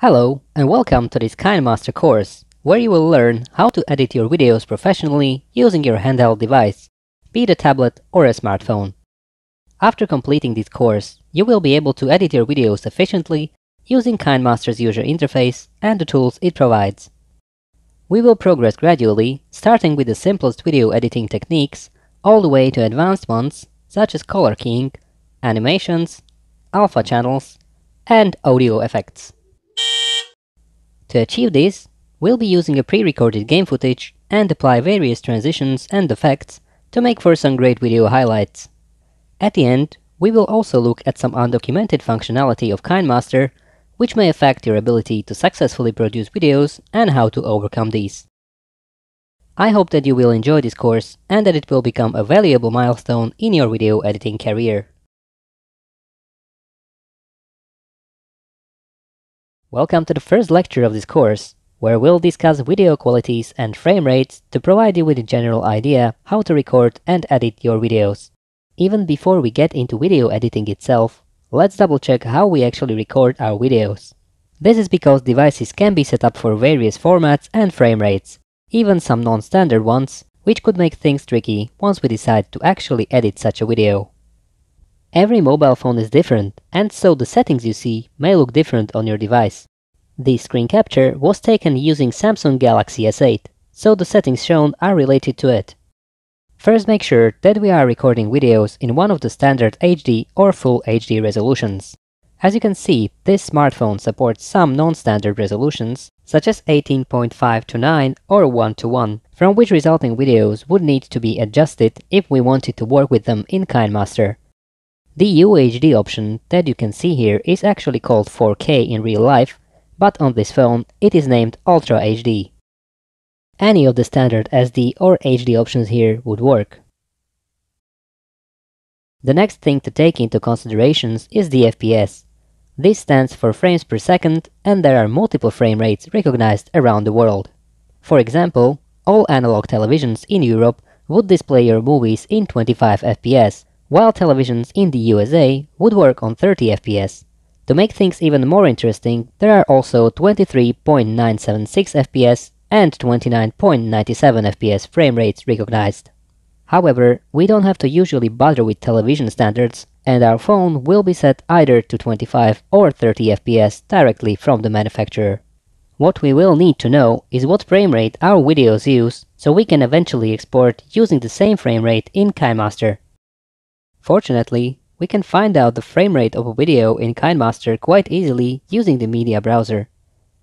Hello, and welcome to this Kinemaster course, where you will learn how to edit your videos professionally using your handheld device, be it a tablet or a smartphone. After completing this course, you will be able to edit your videos efficiently using Kinemaster's user interface and the tools it provides. We will progress gradually, starting with the simplest video editing techniques, all the way to advanced ones such as color keying, animations, alpha channels, and audio effects. To achieve this, we'll be using a pre-recorded game footage and apply various transitions and effects to make for some great video highlights. At the end, we will also look at some undocumented functionality of Kinemaster, which may affect your ability to successfully produce videos and how to overcome these. I hope that you will enjoy this course and that it will become a valuable milestone in your video editing career. Welcome to the first lecture of this course, where we'll discuss video qualities and frame rates to provide you with a general idea how to record and edit your videos. Even before we get into video editing itself, let's double check how we actually record our videos. This is because devices can be set up for various formats and frame rates, even some non-standard ones, which could make things tricky once we decide to actually edit such a video. Every mobile phone is different, and so the settings you see may look different on your device. This screen capture was taken using Samsung Galaxy S8, so the settings shown are related to it. First, make sure that we are recording videos in one of the standard HD or Full HD resolutions. As you can see, this smartphone supports some non-standard resolutions, such as 18.5:9 or 1:1, from which resulting videos would need to be adjusted if we wanted to work with them in Kinemaster. The UHD option that you can see here is actually called 4K in real life, but on this phone it is named Ultra HD. Any of the standard SD or HD options here would work. The next thing to take into considerations is the FPS. This stands for frames per second, and there are multiple frame rates recognized around the world. For example, all analog televisions in Europe would display your movies in 25 FPS, while televisions in the USA would work on 30 FPS. To make things even more interesting, there are also 23.976 FPS and 29.97 FPS frame rates recognized. However, we don't have to usually bother with television standards, and our phone will be set either to 25 or 30 FPS directly from the manufacturer. What we will need to know is what frame rate our videos use, so we can eventually export using the same frame rate in Kinemaster. Fortunately, we can find out the frame rate of a video in Kinemaster quite easily using the media browser.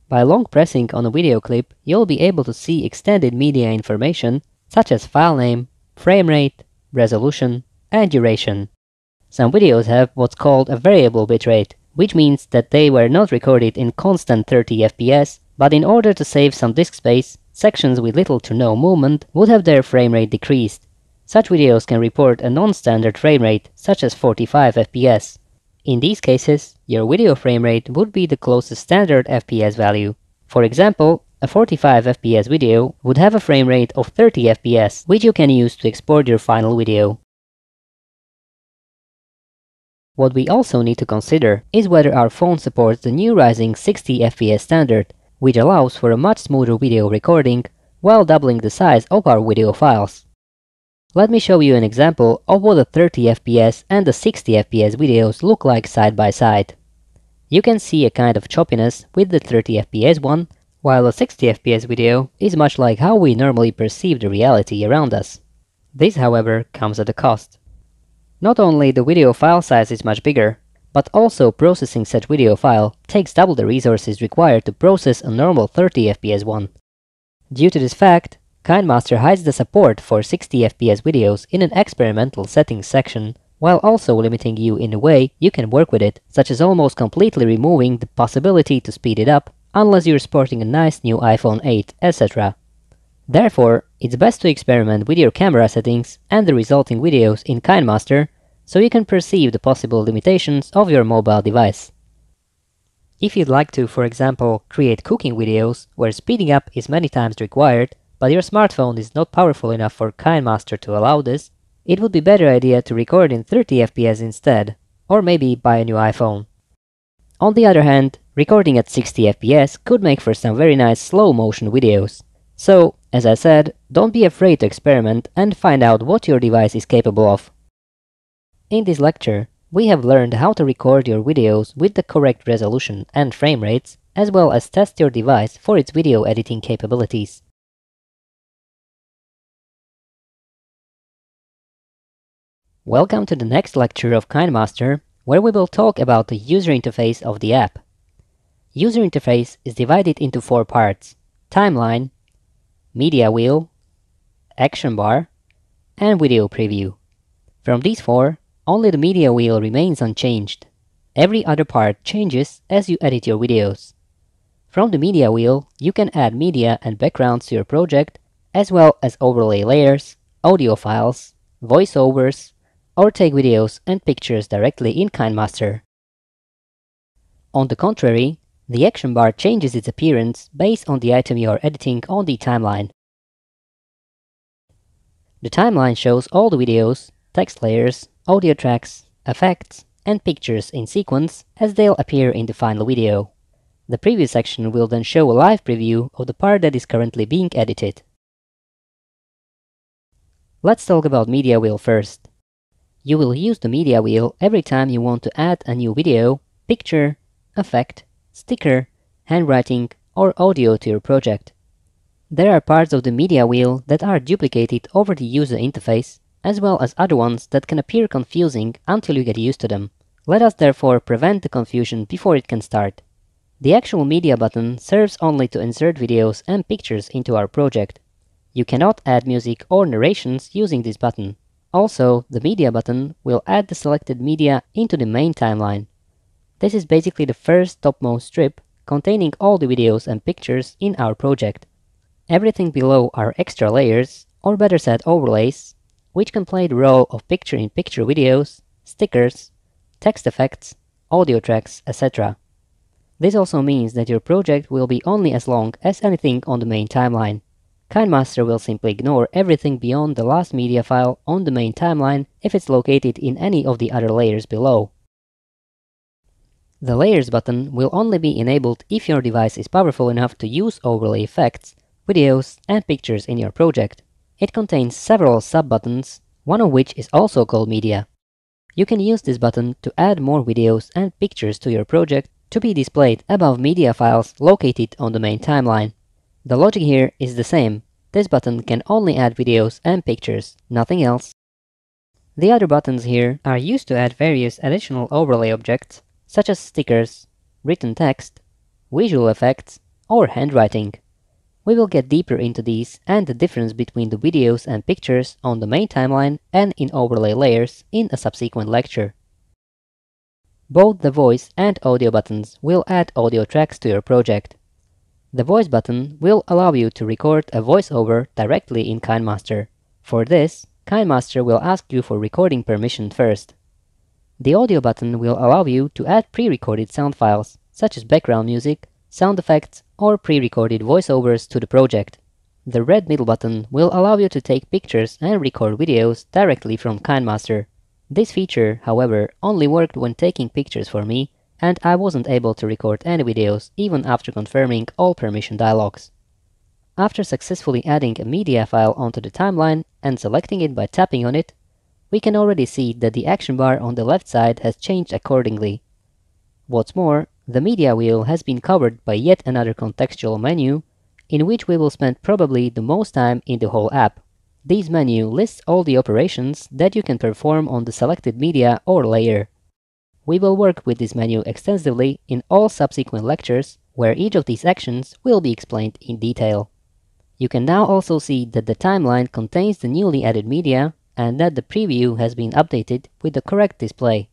By long pressing on a video clip, you'll be able to see extended media information such as file name, frame rate, resolution, and duration. Some videos have what's called a variable bitrate, which means that they were not recorded in constant 30 FPS, but in order to save some disk space, sections with little to no movement would have their frame rate decreased. Such videos can report a non-standard frame rate, such as 45 FPS. In these cases, your video frame rate would be the closest standard FPS value. For example, a 45 FPS video would have a frame rate of 30 FPS, which you can use to export your final video. What we also need to consider is whether our phone supports the new rising 60 FPS standard, which allows for a much smoother video recording while doubling the size of our video files. Let me show you an example of what a 30 FPS and a 60 FPS videos look like side by side. You can see a kind of choppiness with the 30 FPS one, while a 60 FPS video is much like how we normally perceive the reality around us. This, however, comes at a cost. Not only the video file size is much bigger, but also processing such video file takes double the resources required to process a normal 30 FPS one. Due to this fact, Kinemaster hides the support for 60 FPS videos in an experimental settings section, while also limiting you in the way you can work with it, such as almost completely removing the possibility to speed it up, unless you're sporting a nice new iPhone 8, etc. Therefore, it's best to experiment with your camera settings and the resulting videos in Kinemaster, so you can perceive the possible limitations of your mobile device. If you'd like to, for example, create cooking videos where speeding up is many times required, but your smartphone is not powerful enough for Kinemaster to allow this, it would be a better idea to record in 30 FPS instead, or maybe buy a new iPhone. On the other hand, recording at 60 FPS could make for some very nice slow motion videos. So, as I said, don't be afraid to experiment and find out what your device is capable of. In this lecture, we have learned how to record your videos with the correct resolution and frame rates, as well as test your device for its video editing capabilities. Welcome to the next lecture of Kinemaster, where we will talk about the user interface of the app. User interface is divided into 4 parts: timeline, media wheel, action bar, and video preview. From these 4, only the media wheel remains unchanged. Every other part changes as you edit your videos. From the media wheel, you can add media and backgrounds to your project, as well as overlay layers, audio files, voiceovers, or take videos and pictures directly in Kinemaster. On the contrary, the action bar changes its appearance based on the item you are editing on the timeline. The timeline shows all the videos, text layers, audio tracks, effects, and pictures in sequence as they'll appear in the final video. The preview section will then show a live preview of the part that is currently being edited. Let's talk about media wheel first. You will use the media wheel every time you want to add a new video, picture, effect, sticker, handwriting, or audio to your project. There are parts of the media wheel that are duplicated over the user interface, as well as other ones that can appear confusing until you get used to them. Let us therefore prevent the confusion before it can start. The actual media button serves only to insert videos and pictures into our project. You cannot add music or narrations using this button. Also, the media button will add the selected media into the main timeline. This is basically the first topmost strip containing all the videos and pictures in our project. Everything below are extra layers, or better said overlays, which can play the role of picture-in-picture videos, stickers, text effects, audio tracks, etc. This also means that your project will be only as long as anything on the main timeline. Kinemaster will simply ignore everything beyond the last media file on the main timeline if it's located in any of the other layers below. The Layers button will only be enabled if your device is powerful enough to use overlay effects, videos, and pictures in your project. It contains several sub-buttons, one of which is also called Media. You can use this button to add more videos and pictures to your project to be displayed above media files located on the main timeline. The logic here is the same. This button can only add videos and pictures, nothing else. The other buttons here are used to add various additional overlay objects, such as stickers, written text, visual effects, or handwriting. We will get deeper into these and the difference between the videos and pictures on the main timeline and in overlay layers in a subsequent lecture. Both the voice and audio buttons will add audio tracks to your project. The voice button will allow you to record a voiceover directly in Kinemaster. For this, Kinemaster will ask you for recording permission first. The audio button will allow you to add pre-recorded sound files, such as background music, sound effects, or pre-recorded voiceovers to the project. The red middle button will allow you to take pictures and record videos directly from Kinemaster. This feature, however, only worked when taking pictures for me, and I wasn't able to record any videos even after confirming all permission dialogues. After successfully adding a media file onto the timeline and selecting it by tapping on it, we can already see that the action bar on the left side has changed accordingly. What's more, the media wheel has been covered by yet another contextual menu, in which we will spend probably the most time in the whole app. This menu lists all the operations that you can perform on the selected media or layer. We will work with this menu extensively in all subsequent lectures, where each of these actions will be explained in detail. You can now also see that the timeline contains the newly added media and that the preview has been updated with the correct display.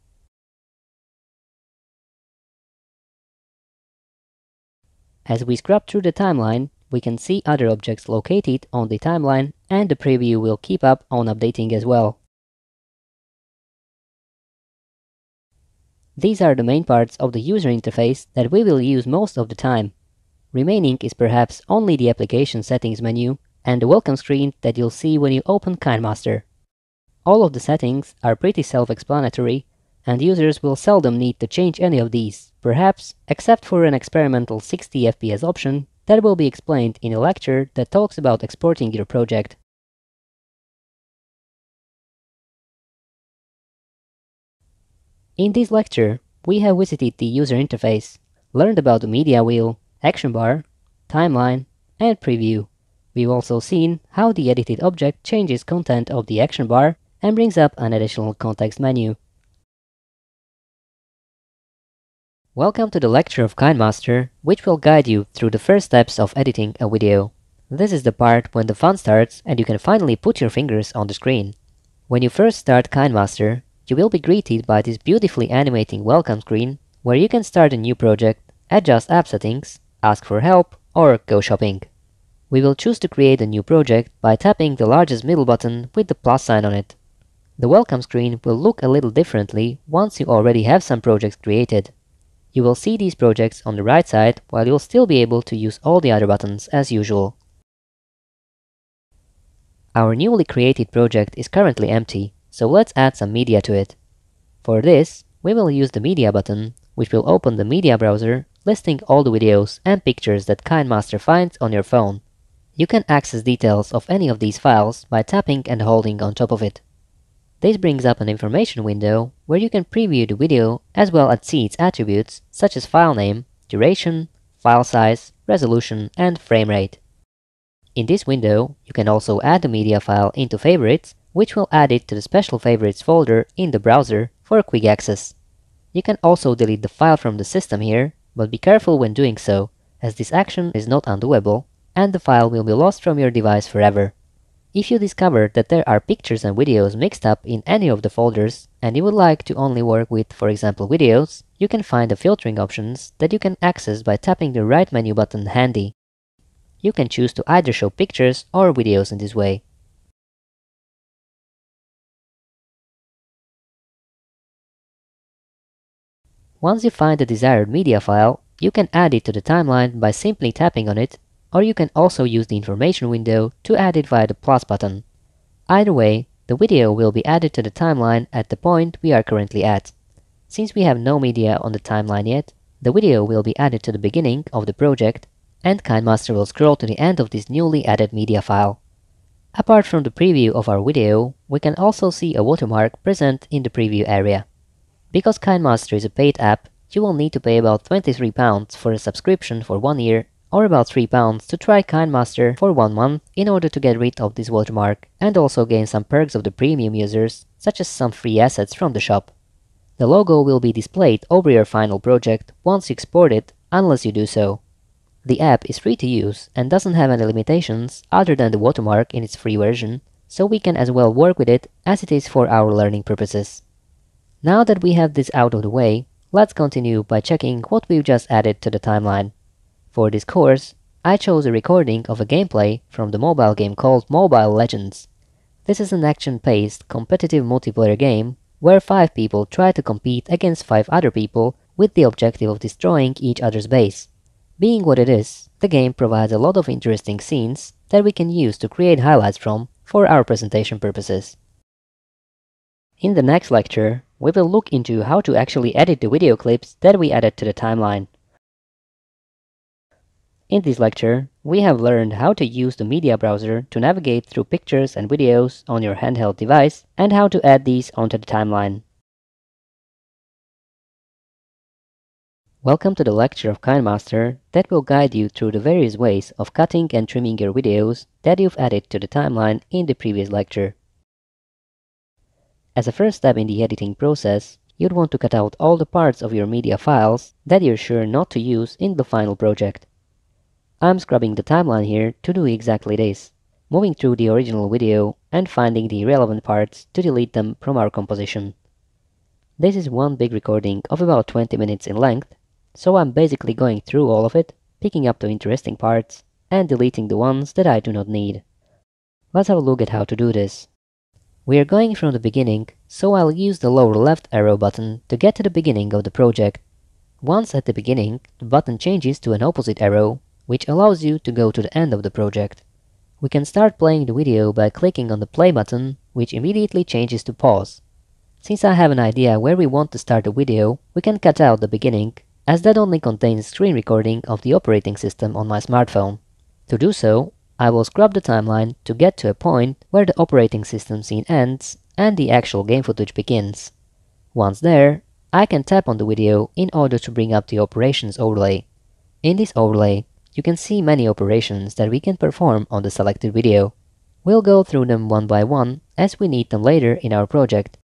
As we scrub through the timeline, we can see other objects located on the timeline, and the preview will keep up on updating as well. These are the main parts of the user interface that we will use most of the time. Remaining is perhaps only the application settings menu and the welcome screen that you'll see when you open Kinemaster. All of the settings are pretty self-explanatory, and users will seldom need to change any of these. perhaps except for an experimental 60 FPS option that will be explained in a lecture that talks about exporting your project. In this lecture, we have visited the user interface, learned about the media wheel, action bar, timeline, and preview. We've also seen how the edited object changes content of the action bar and brings up an additional context menu. Welcome to the lecture of Kinemaster, which will guide you through the first steps of editing a video. This is the part when the fun starts and you can finally put your fingers on the screen. When you first start Kinemaster, you will be greeted by this beautifully animating welcome screen where you can start a new project, adjust app settings, ask for help, or go shopping. We will choose to create a new project by tapping the largest middle button with the plus sign on it. The welcome screen will look a little differently once you already have some projects created. You will see these projects on the right side while you'll still be able to use all the other buttons as usual. Our newly created project is currently empty, so let's add some media to it. For this, we will use the Media button, which will open the media browser, listing all the videos and pictures that Kinemaster finds on your phone. You can access details of any of these files by tapping and holding on top of it. This brings up an information window where you can preview the video as well as see its attributes such as file name, duration, file size, resolution, and frame rate. In this window, you can also add the media file into favorites, which will add it to the special favorites folder in the browser for quick access. You can also delete the file from the system here, but be careful when doing so, as this action is not undoable, and the file will be lost from your device forever. If you discover that there are pictures and videos mixed up in any of the folders, and you would like to only work with, for example, videos, you can find the filtering options that you can access by tapping the right menu button handy. You can choose to either show pictures or videos in this way. Once you find the desired media file, you can add it to the timeline by simply tapping on it, or you can also use the information window to add it via the plus button. Either way, the video will be added to the timeline at the point we are currently at. Since we have no media on the timeline yet, the video will be added to the beginning of the project, and Kinemaster will scroll to the end of this newly added media file. Apart from the preview of our video, we can also see a watermark present in the preview area. Because Kinemaster is a paid app, you will need to pay about £23 for a subscription for 1 year, or about £3 to try Kinemaster for 1 month in order to get rid of this watermark and also gain some perks of the premium users, such as some free assets from the shop. The logo will be displayed over your final project once you export it, unless you do so. The app is free to use and doesn't have any limitations other than the watermark in its free version, so we can as well work with it as it is for our learning purposes. Now that we have this out of the way, let's continue by checking what we've just added to the timeline. For this course, I chose a recording of a gameplay from the mobile game called Mobile Legends. This is an action-paced, competitive multiplayer game where 5 people try to compete against 5 other people with the objective of destroying each other's base. Being what it is, the game provides a lot of interesting scenes that we can use to create highlights from for our presentation purposes. In the next lecture, we will look into how to actually edit the video clips that we added to the timeline. In this lecture, we have learned how to use the media browser to navigate through pictures and videos on your handheld device and how to add these onto the timeline. Welcome to the lecture of Kinemaster that will guide you through the various ways of cutting and trimming your videos that you've added to the timeline in the previous lecture. As a first step in the editing process, you'd want to cut out all the parts of your media files that you're sure not to use in the final project. I'm scrubbing the timeline here to do exactly this, moving through the original video and finding the irrelevant parts to delete them from our composition. This is one big recording of about 20 minutes in length, so I'm basically going through all of it, picking up the interesting parts, and deleting the ones that I do not need. Let's have a look at how to do this. We are going from the beginning, so I'll use the lower left arrow button to get to the beginning of the project. Once at the beginning, the button changes to an opposite arrow, which allows you to go to the end of the project. We can start playing the video by clicking on the play button, which immediately changes to pause. Since I have an idea where we want to start the video, we can cut out the beginning as that only contains screen recording of the operating system on my smartphone. To do so, I will scrub the timeline to get to a point where the operating system scene ends and the actual game footage begins. Once there, I can tap on the video in order to bring up the operations overlay. In this overlay, you can see many operations that we can perform on the selected video. We'll go through them one by one as we need them later in our project.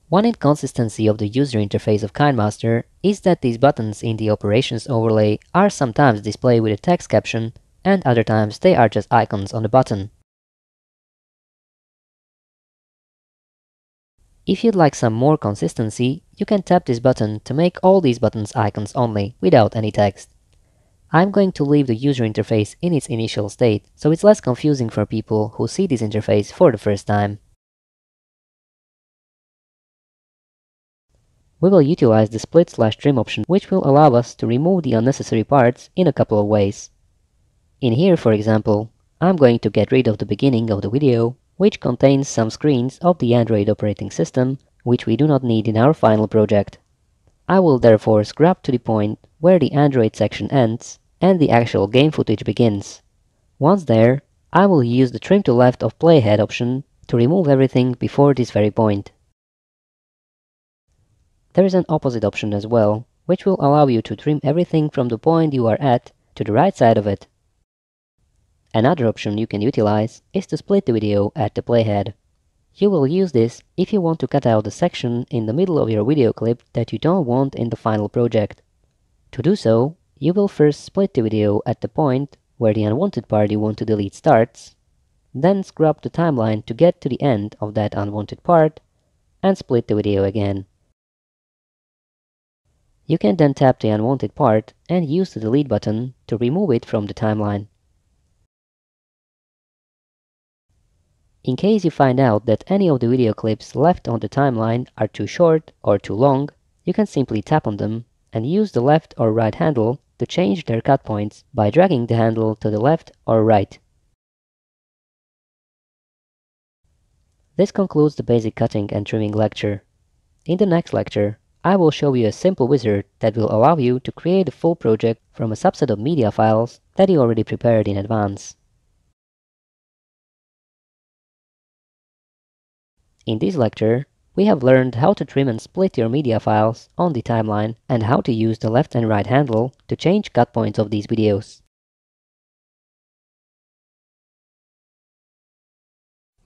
One inconsistency of the user interface of Kinemaster is that these buttons in the operations overlay are sometimes displayed with a text caption and other times they are just icons on the button. If you'd like some more consistency, you can tap this button to make all these buttons icons only, without any text. I'm going to leave the user interface in its initial state, so it's less confusing for people who see this interface for the first time. We will utilize the split/trim option, which will allow us to remove the unnecessary parts in a couple of ways. In here, for example, I'm going to get rid of the beginning of the video, which contains some screens of the Android operating system, which we do not need in our final project. I will therefore scrub to the point where the Android section ends and the actual game footage begins. Once there, I will use the trim to left of playhead option to remove everything before this very point. There is an opposite option as well, which will allow you to trim everything from the point you are at to the right side of it. Another option you can utilize is to split the video at the playhead. You will use this if you want to cut out the section in the middle of your video clip that you don't want in the final project. To do so, you will first split the video at the point where the unwanted part you want to delete starts, then scrub the timeline to get to the end of that unwanted part, and split the video again. You can then tap the unwanted part and use the delete button to remove it from the timeline. In case you find out that any of the video clips left on the timeline are too short or too long, you can simply tap on them and use the left or right handle to change their cut points by dragging the handle to the left or right. This concludes the basic cutting and trimming lecture. In the next lecture, I will show you a simple wizard that will allow you to create a full project from a subset of media files that you already prepared in advance. In this lecture, we have learned how to trim and split your media files on the timeline and how to use the left and right handle to change cut points of these videos.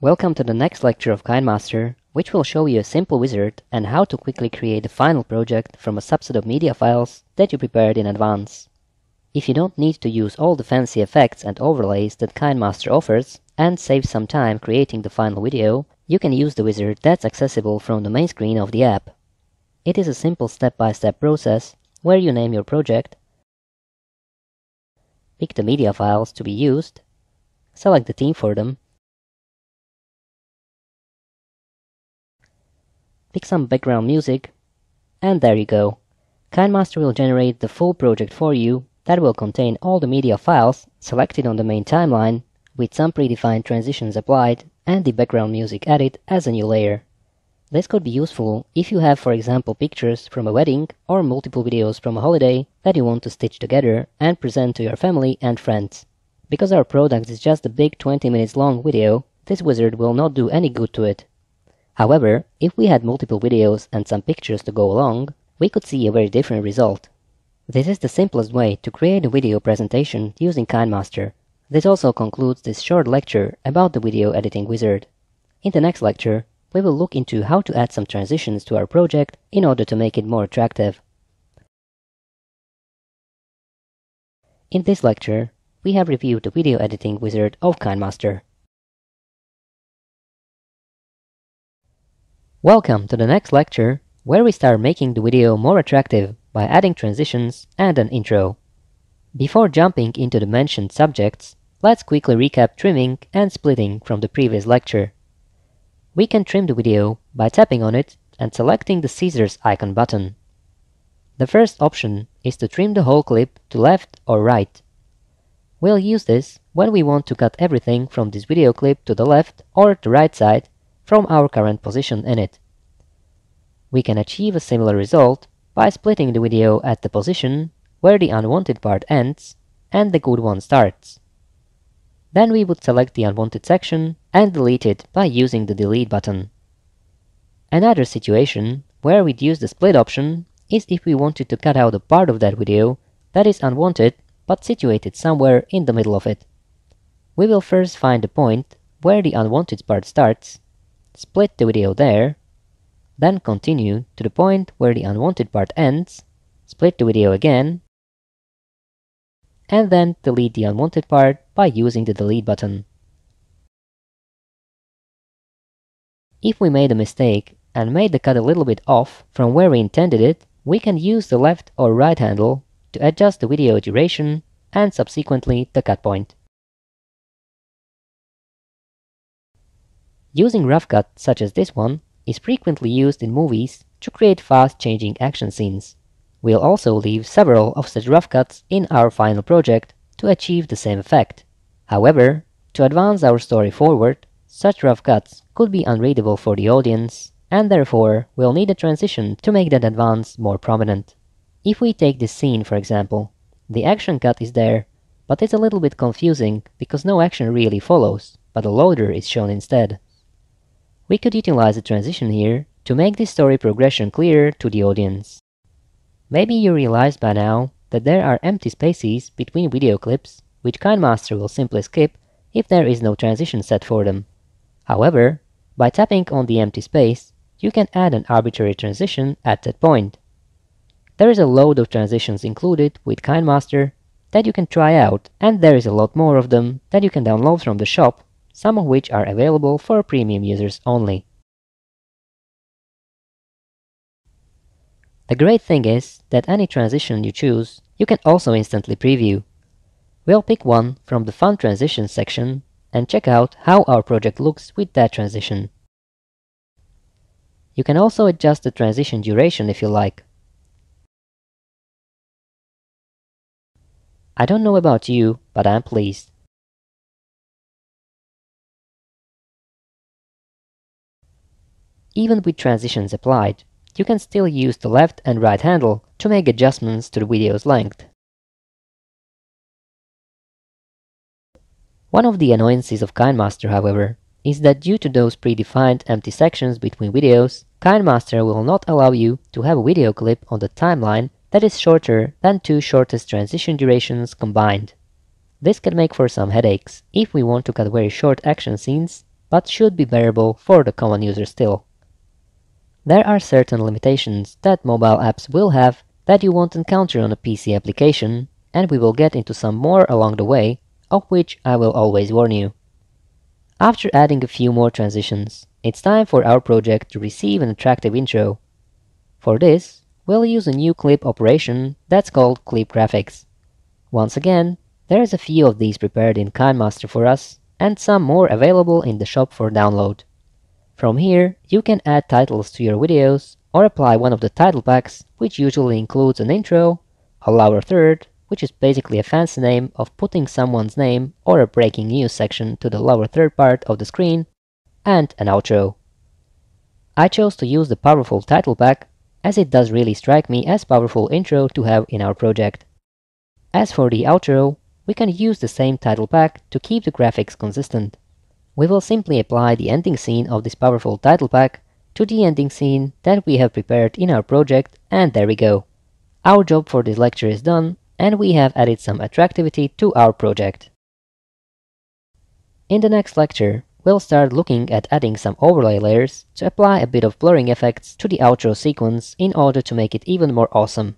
Welcome to the next lecture of Kinemaster, which will show you a simple wizard and how to quickly create a final project from a subset of media files that you prepared in advance. If you don't need to use all the fancy effects and overlays that Kinemaster offers and save some time creating the final video, you can use the wizard that's accessible from the main screen of the app. It is a simple step-by-step process where you name your project, pick the media files to be used, select the theme for them, pick some background music, and there you go. Kinemaster will generate the full project for you that will contain all the media files selected on the main timeline with some predefined transitions applied and the background music added as a new layer. This could be useful if you have, for example, pictures from a wedding or multiple videos from a holiday that you want to stitch together and present to your family and friends. Because our product is just a big 20 minutes long video, this wizard will not do any good to it. However, if we had multiple videos and some pictures to go along, we could see a very different result. This is the simplest way to create a video presentation using Kinemaster. This also concludes this short lecture about the video editing wizard. In the next lecture, we will look into how to add some transitions to our project in order to make it more attractive. In this lecture, we have reviewed the video editing wizard of Kinemaster. Welcome to the next lecture, where we start making the video more attractive by adding transitions and an intro. Before jumping into the mentioned subjects, let's quickly recap trimming and splitting from the previous lecture. We can trim the video by tapping on it and selecting the scissors icon button. The first option is to trim the whole clip to left or right. We'll use this when we want to cut everything from this video clip to the left or the right side from our current position in it. We can achieve a similar result by splitting the video at the position where the unwanted part ends and the good one starts. Then we would select the unwanted section and delete it by using the delete button. Another situation where we'd use the split option is if we wanted to cut out a part of that video that is unwanted but situated somewhere in the middle of it. We will first find the point where the unwanted part starts, split the video there, then continue to the point where the unwanted part ends, split the video again, and then delete the unwanted part by using the delete button. If we made a mistake and made the cut a little bit off from where we intended it, we can use the left or right handle to adjust the video duration and subsequently the cut point. Using rough cuts such as this one is frequently used in movies to create fast-changing action scenes. We'll also leave several of such rough cuts in our final project to achieve the same effect. However, to advance our story forward, such rough cuts could be unreadable for the audience, and therefore we'll need a transition to make that advance more prominent. If we take this scene, for example, the action cut is there, but it's a little bit confusing because no action really follows, but a loader is shown instead. We could utilize a transition here to make this story progression clearer to the audience. Maybe you realized by now that there are empty spaces between video clips, which Kinemaster will simply skip if there is no transition set for them. However, by tapping on the empty space, you can add an arbitrary transition at that point. There is a load of transitions included with Kinemaster that you can try out, and there is a lot more of them that you can download from the shop, some of which are available for premium users only. The great thing is that any transition you choose, you can also instantly preview. We'll pick one from the Fun Transitions section and check out how our project looks with that transition. You can also adjust the transition duration if you like. I don't know about you, but I'm pleased. Even with transitions applied, you can still use the left and right handle to make adjustments to the video's length. One of the annoyances of Kinemaster, however, is that due to those predefined empty sections between videos, Kinemaster will not allow you to have a video clip on the timeline that is shorter than two shortest transition durations combined. This can make for some headaches if we want to cut very short action scenes, but should be bearable for the common user still. There are certain limitations that mobile apps will have that you won't encounter on a PC application, and we will get into some more along the way, of which I will always warn you. After adding a few more transitions, it's time for our project to receive an attractive intro. For this, we'll use a new clip operation that's called Clip Graphics. Once again, there's a few of these prepared in Kinemaster for us, and some more available in the shop for download. From here, you can add titles to your videos, or apply one of the title packs, which usually includes an intro, a lower third, which is basically a fancy name of putting someone's name or a breaking news section to the lower third part of the screen, and an outro. I chose to use the powerful title pack, as it does really strike me as powerful intro to have in our project. As for the outro, we can use the same title pack to keep the graphics consistent. We will simply apply the ending scene of this powerful title pack to the ending scene that we have prepared in our project, and there we go. Our job for this lecture is done, and we have added some attractivity to our project. In the next lecture, we'll start looking at adding some overlay layers to apply a bit of blurring effects to the outro sequence in order to make it even more awesome.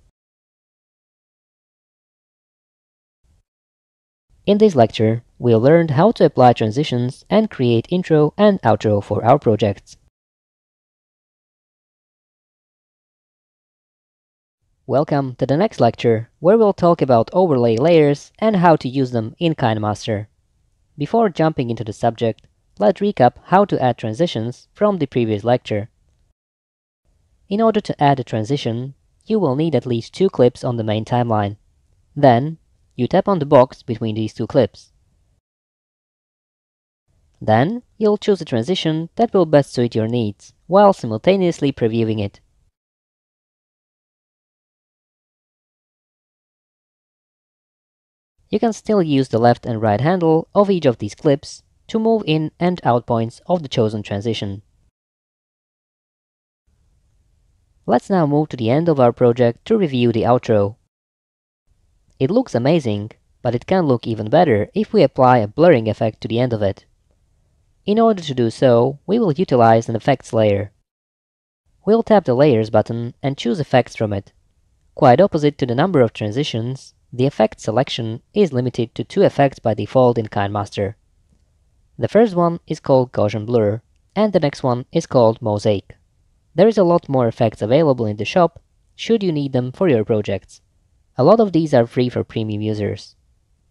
In this lecture, we'll learn how to apply transitions and create intro and outro for our projects. Welcome to the next lecture, where we'll talk about overlay layers and how to use them in Kinemaster. Before jumping into the subject, let's recap how to add transitions from the previous lecture. In order to add a transition, you will need at least 2 clips on the main timeline. Then, you tap on the box between these 2 clips. Then, you'll choose a transition that will best suit your needs, while simultaneously previewing it. you can still use the left and right handle of each of these clips to move in and out points of the chosen transition. Let's now move to the end of our project to review the outro. It looks amazing, but it can look even better if we apply a blurring effect to the end of it. In order to do so, we will utilize an effects layer. We'll tap the Layers button and choose Effects from it. Quite opposite to the number of transitions, the effect selection is limited to 2 effects by default in Kinemaster. The first one is called Gaussian Blur, and the next one is called Mosaic. There is a lot more effects available in the shop, should you need them for your projects. A lot of these are free for premium users.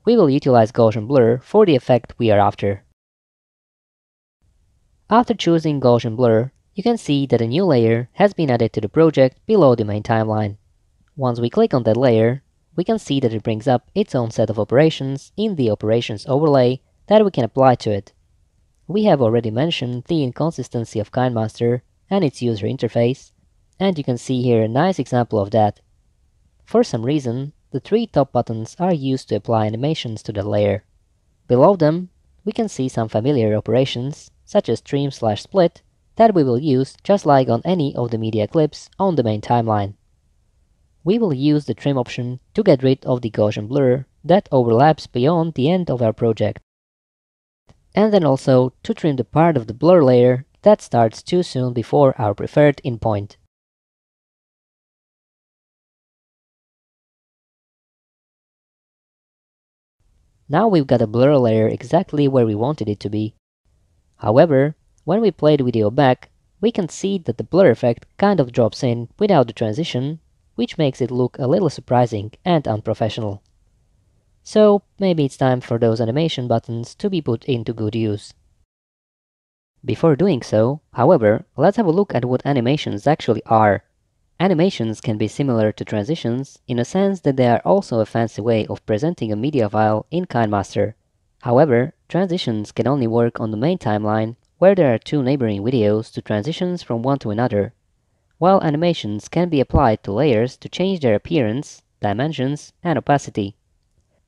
We will utilize Gaussian Blur for the effect we are after. After choosing Gaussian Blur, you can see that a new layer has been added to the project below the main timeline. Once we click on that layer, we can see that it brings up its own set of operations in the Operations overlay that we can apply to it. We have already mentioned the inconsistency of Kinemaster and its user interface, and you can see here a nice example of that. For some reason, the 3 top buttons are used to apply animations to the layer. Below them, we can see some familiar operations, such as trim/split, that we will use just like on any of the media clips on the main timeline. We will use the trim option to get rid of the Gaussian blur that overlaps beyond the end of our project, and then also to trim the part of the blur layer that starts too soon before our preferred endpoint. Now we've got a blur layer exactly where we wanted it to be. However, when we play the video back, we can see that the blur effect kind of drops in without the transition, which makes it look a little surprising and unprofessional. So maybe it's time for those animation buttons to be put into good use. Before doing so, however, let's have a look at what animations actually are. Animations can be similar to transitions in a sense that they are also a fancy way of presenting a media file in Kinemaster. However, transitions can only work on the main timeline where there are 2 neighboring videos to transitions from one to another, while animations can be applied to layers to change their appearance, dimensions, and opacity.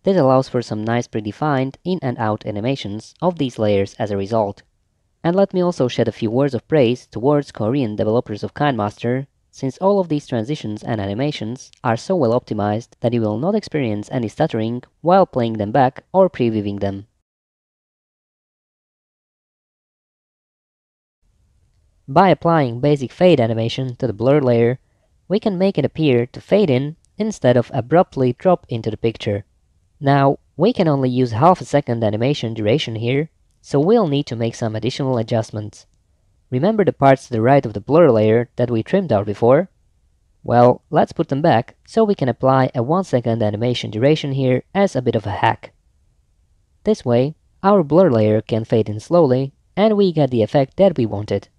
This allows for some nice predefined in and out animations of these layers as a result. And let me also shed a few words of praise towards Korean developers of Kinemaster, since all of these transitions and animations are so well optimized that you will not experience any stuttering while playing them back or previewing them. By applying basic fade animation to the blur layer, we can make it appear to fade in instead of abruptly drop into the picture. Now, we can only use half a second animation duration here, so we'll need to make some additional adjustments. Remember the parts to the right of the blur layer that we trimmed out before? Well, let's put them back so we can apply a 1 second animation duration here as a bit of a hack. This way, our blur layer can fade in slowly and we get the effect that we wanted.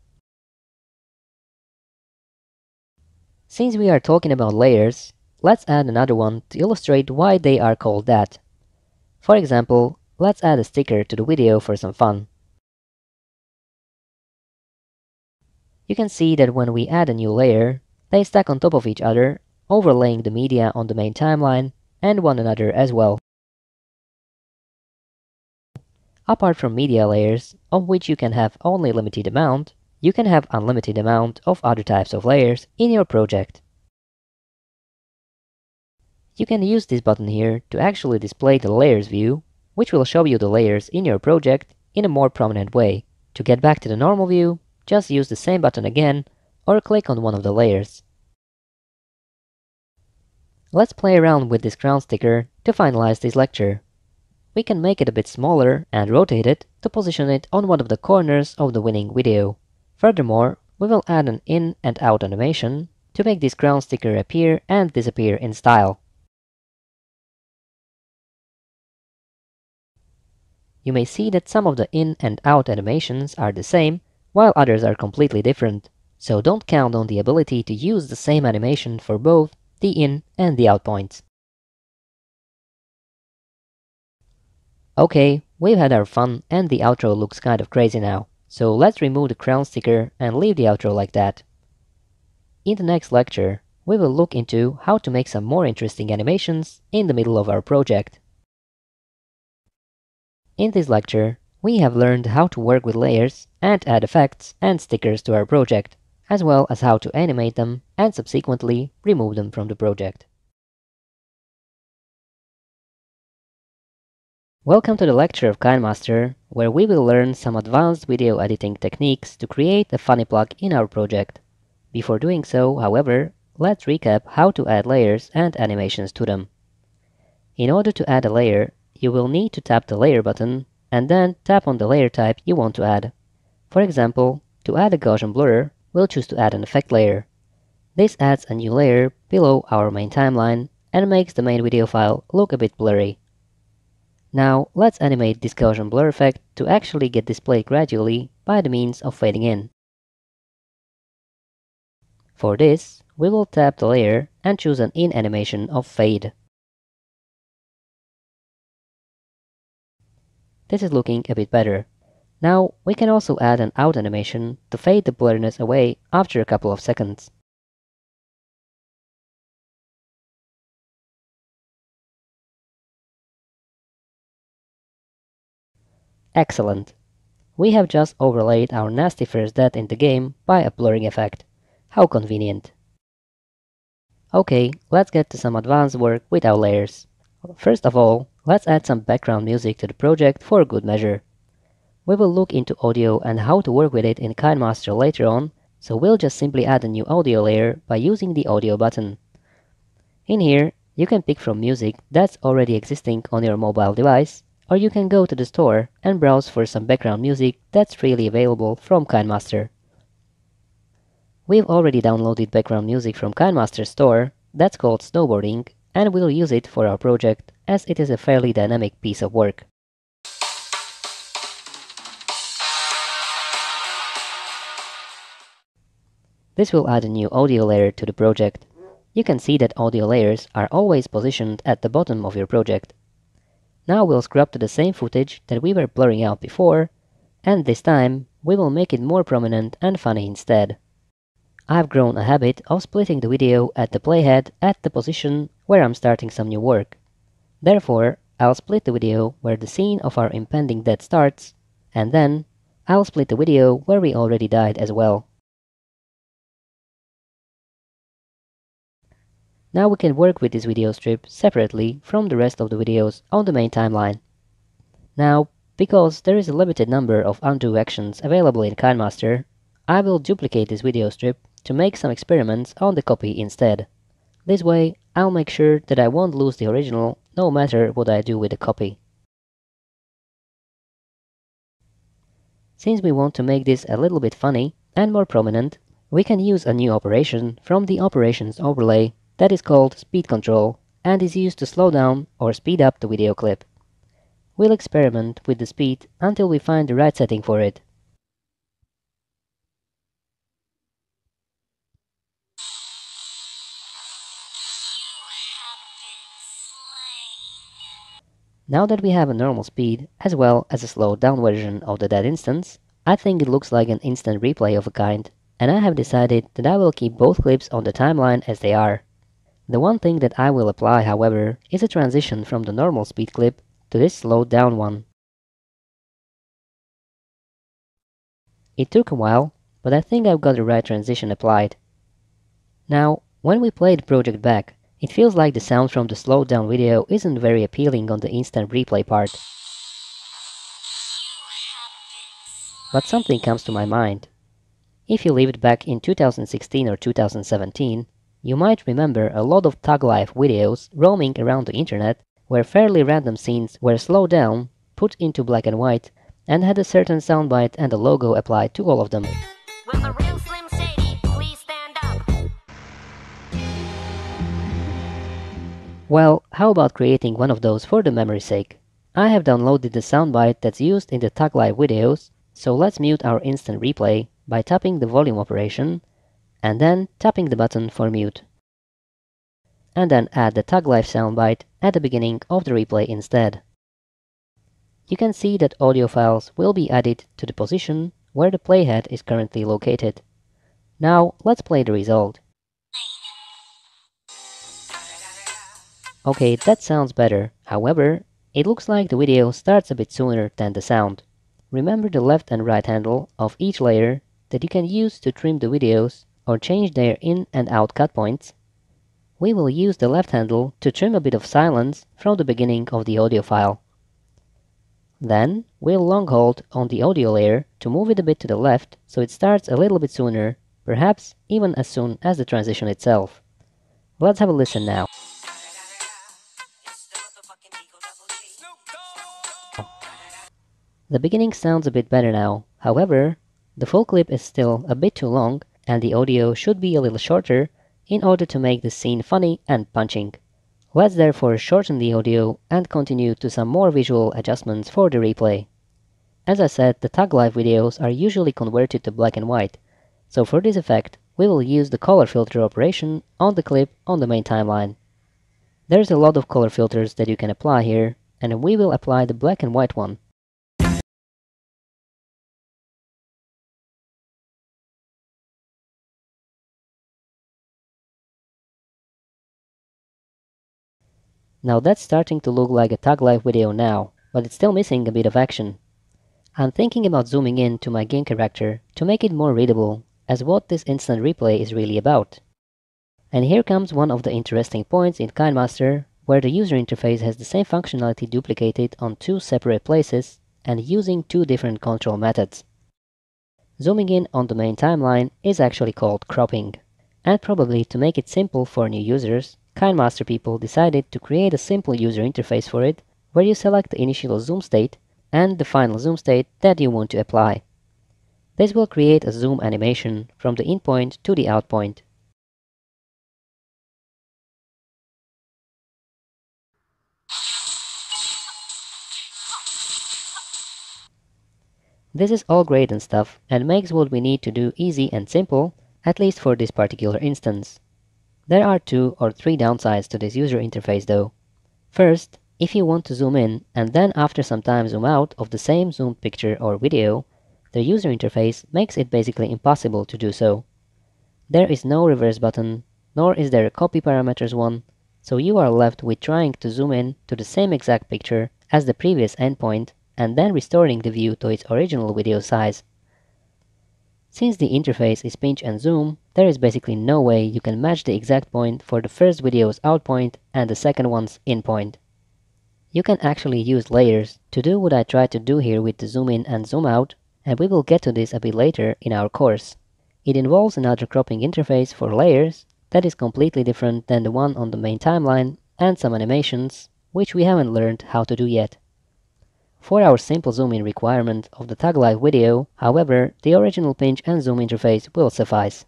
Since we are talking about layers, let's add another one to illustrate why they are called that. For example, let's add a sticker to the video for some fun. You can see that when we add a new layer, they stack on top of each other, overlaying the media on the main timeline and one another as well. Apart from media layers, of which you can have only limited amount, you can have unlimited amount of other types of layers in your project. You can use this button here to actually display the layers view, which will show you the layers in your project in a more prominent way. To get back to the normal view, just use the same button again or click on one of the layers. Let's play around with this crown sticker to finalize this lecture. We can make it a bit smaller and rotate it to position it on one of the corners of the winning video. Furthermore, we will add an in and out animation to make this crown sticker appear and disappear in style. You may see that some of the in and out animations are the same, while others are completely different, so don't count on the ability to use the same animation for both the in and the out points. Okay, we've had our fun and the outro looks kind of crazy now, so let's remove the crown sticker and leave the outro like that. In the next lecture, we will look into how to make some more interesting animations in the middle of our project. In this lecture, we have learned how to work with layers and add effects and stickers to our project, as well as how to animate them and subsequently remove them from the project. Welcome to the lecture of Kinemaster, where we will learn some advanced video editing techniques to create a funny plug in our project. Before doing so, however, let's recap how to add layers and animations to them. In order to add a layer, you will need to tap the layer button and then tap on the layer type you want to add. For example, to add a Gaussian blur, we'll choose to add an effect layer. This adds a new layer below our main timeline and makes the main video file look a bit blurry. Now, let's animate this Gaussian blur effect to actually get displayed gradually by the means of fading in. For this, we will tap the layer and choose an in animation of fade. This is looking a bit better. Now, we can also add an out animation to fade the blurriness away after a couple of seconds. Excellent! We have just overlaid our nasty first death in the game by a blurring effect. How convenient! Okay, let's get to some advanced work with our layers. First of all, let's add some background music to the project for good measure. We will look into audio and how to work with it in Kinemaster later on, so we'll just simply add a new audio layer by using the audio button. In here, you can pick from music that's already existing on your mobile device, or you can go to the store and browse for some background music that's freely available from Kinemaster. We've already downloaded background music from Kinemaster's store, that's called Snowboarding, and we'll use it for our project as it is a fairly dynamic piece of work. This will add a new audio layer to the project. You can see that audio layers are always positioned at the bottom of your project. Now we'll scrub to the same footage that we were blurring out before, and this time we will make it more prominent and funny instead. I've grown a habit of splitting the video at the playhead at the position where I'm starting some new work. Therefore, I'll split the video where the scene of our impending death starts, and then I'll split the video where we already died as well. Now we can work with this video strip separately from the rest of the videos on the main timeline. Now, because there is a limited number of undo actions available in Kinemaster, I will duplicate this video strip to make some experiments on the copy instead. This way, I'll make sure that I won't lose the original no matter what I do with the copy. Since we want to make this a little bit funny and more prominent, we can use a new operation from the operations overlay that is called speed control and is used to slow down or speed up the video clip. We'll experiment with the speed until we find the right setting for it. Now that we have a normal speed, as well as a slowed down version of the dead instance, I think it looks like an instant replay of a kind, and I have decided that I will keep both clips on the timeline as they are. The one thing that I will apply, however, is a transition from the normal speed clip to this slowed down one. It took a while, but I think I've got the right transition applied. Now, when we play the project back, it feels like the sound from the slowed down video isn't very appealing on the instant replay part. But something comes to my mind. If you lived back in 2016 or 2017, you might remember a lot of thug life videos roaming around the internet where fairly random scenes were slowed down, put into black and white, and had a certain soundbite and a logo applied to all of them. Will the real Slim Shady please stand up? Well, how about creating one of those for the memory's sake? I have downloaded the soundbite that's used in the thug life videos, so let's mute our instant replay by tapping the volume operation, and then tapping the button for mute. And then add the thug life soundbite at the beginning of the replay instead. You can see that audio files will be added to the position where the playhead is currently located. Now let's play the result. Okay, that sounds better. However, It looks like the video starts a bit sooner than the sound. Remember the left and right handle of each layer that you can use to trim the videos or change their in and out cut points? We will use the left handle to trim a bit of silence from the beginning of the audio file. Then we'll long hold on the audio layer to move it a bit to the left so it starts a little bit sooner, perhaps even as soon as the transition itself. Let's have a listen now. The beginning sounds a bit better now. However, the full clip is still a bit too long and the audio should be a little shorter in order to make the scene funny and punching. Let's therefore shorten the audio and continue to some more visual adjustments for the replay. As I said, the tag live videos are usually converted to black and white, so for this effect, we will use the color filter operation on the clip on the main timeline. There's a lot of color filters that you can apply here, and we will apply the black and white one. Now that's starting to look like a tag live video now, but it's still missing a bit of action. I'm thinking about zooming in to my game character to make it more readable as what this instant replay is really about. And here comes one of the interesting points in Kinemaster, where the user interface has the same functionality duplicated on two separate places and using two different control methods. Zooming in on the main timeline is actually called cropping. And probably to make it simple for new users, Kinemaster people decided to create a simple user interface for it, where you select the initial zoom state and the final zoom state that you want to apply. This will create a zoom animation from the in point to the out point. This is all great and stuff, and makes what we need to do easy and simple, at least for this particular instance. There are 2 or 3 downsides to this user interface though. First, if you want to zoom in and then after some time zoom out of the same zoomed picture or video, the user interface makes it basically impossible to do so. There is no reverse button, nor is there a copy parameters one, so you are left with trying to zoom in to the same exact picture as the previous endpoint and then restoring the view to its original video size. Since the interface is pinch and zoom, there is basically no way you can match the exact point for the first video's out point and the second one's in point. You can actually use layers to do what I tried to do here with the zoom in and zoom out, and we will get to this a bit later in our course. It involves another cropping interface for layers that is completely different than the one on the main timeline and some animations, which we haven't learned how to do yet. For our simple zoom-in requirement of the tag live video, however, the original pinch and zoom interface will suffice.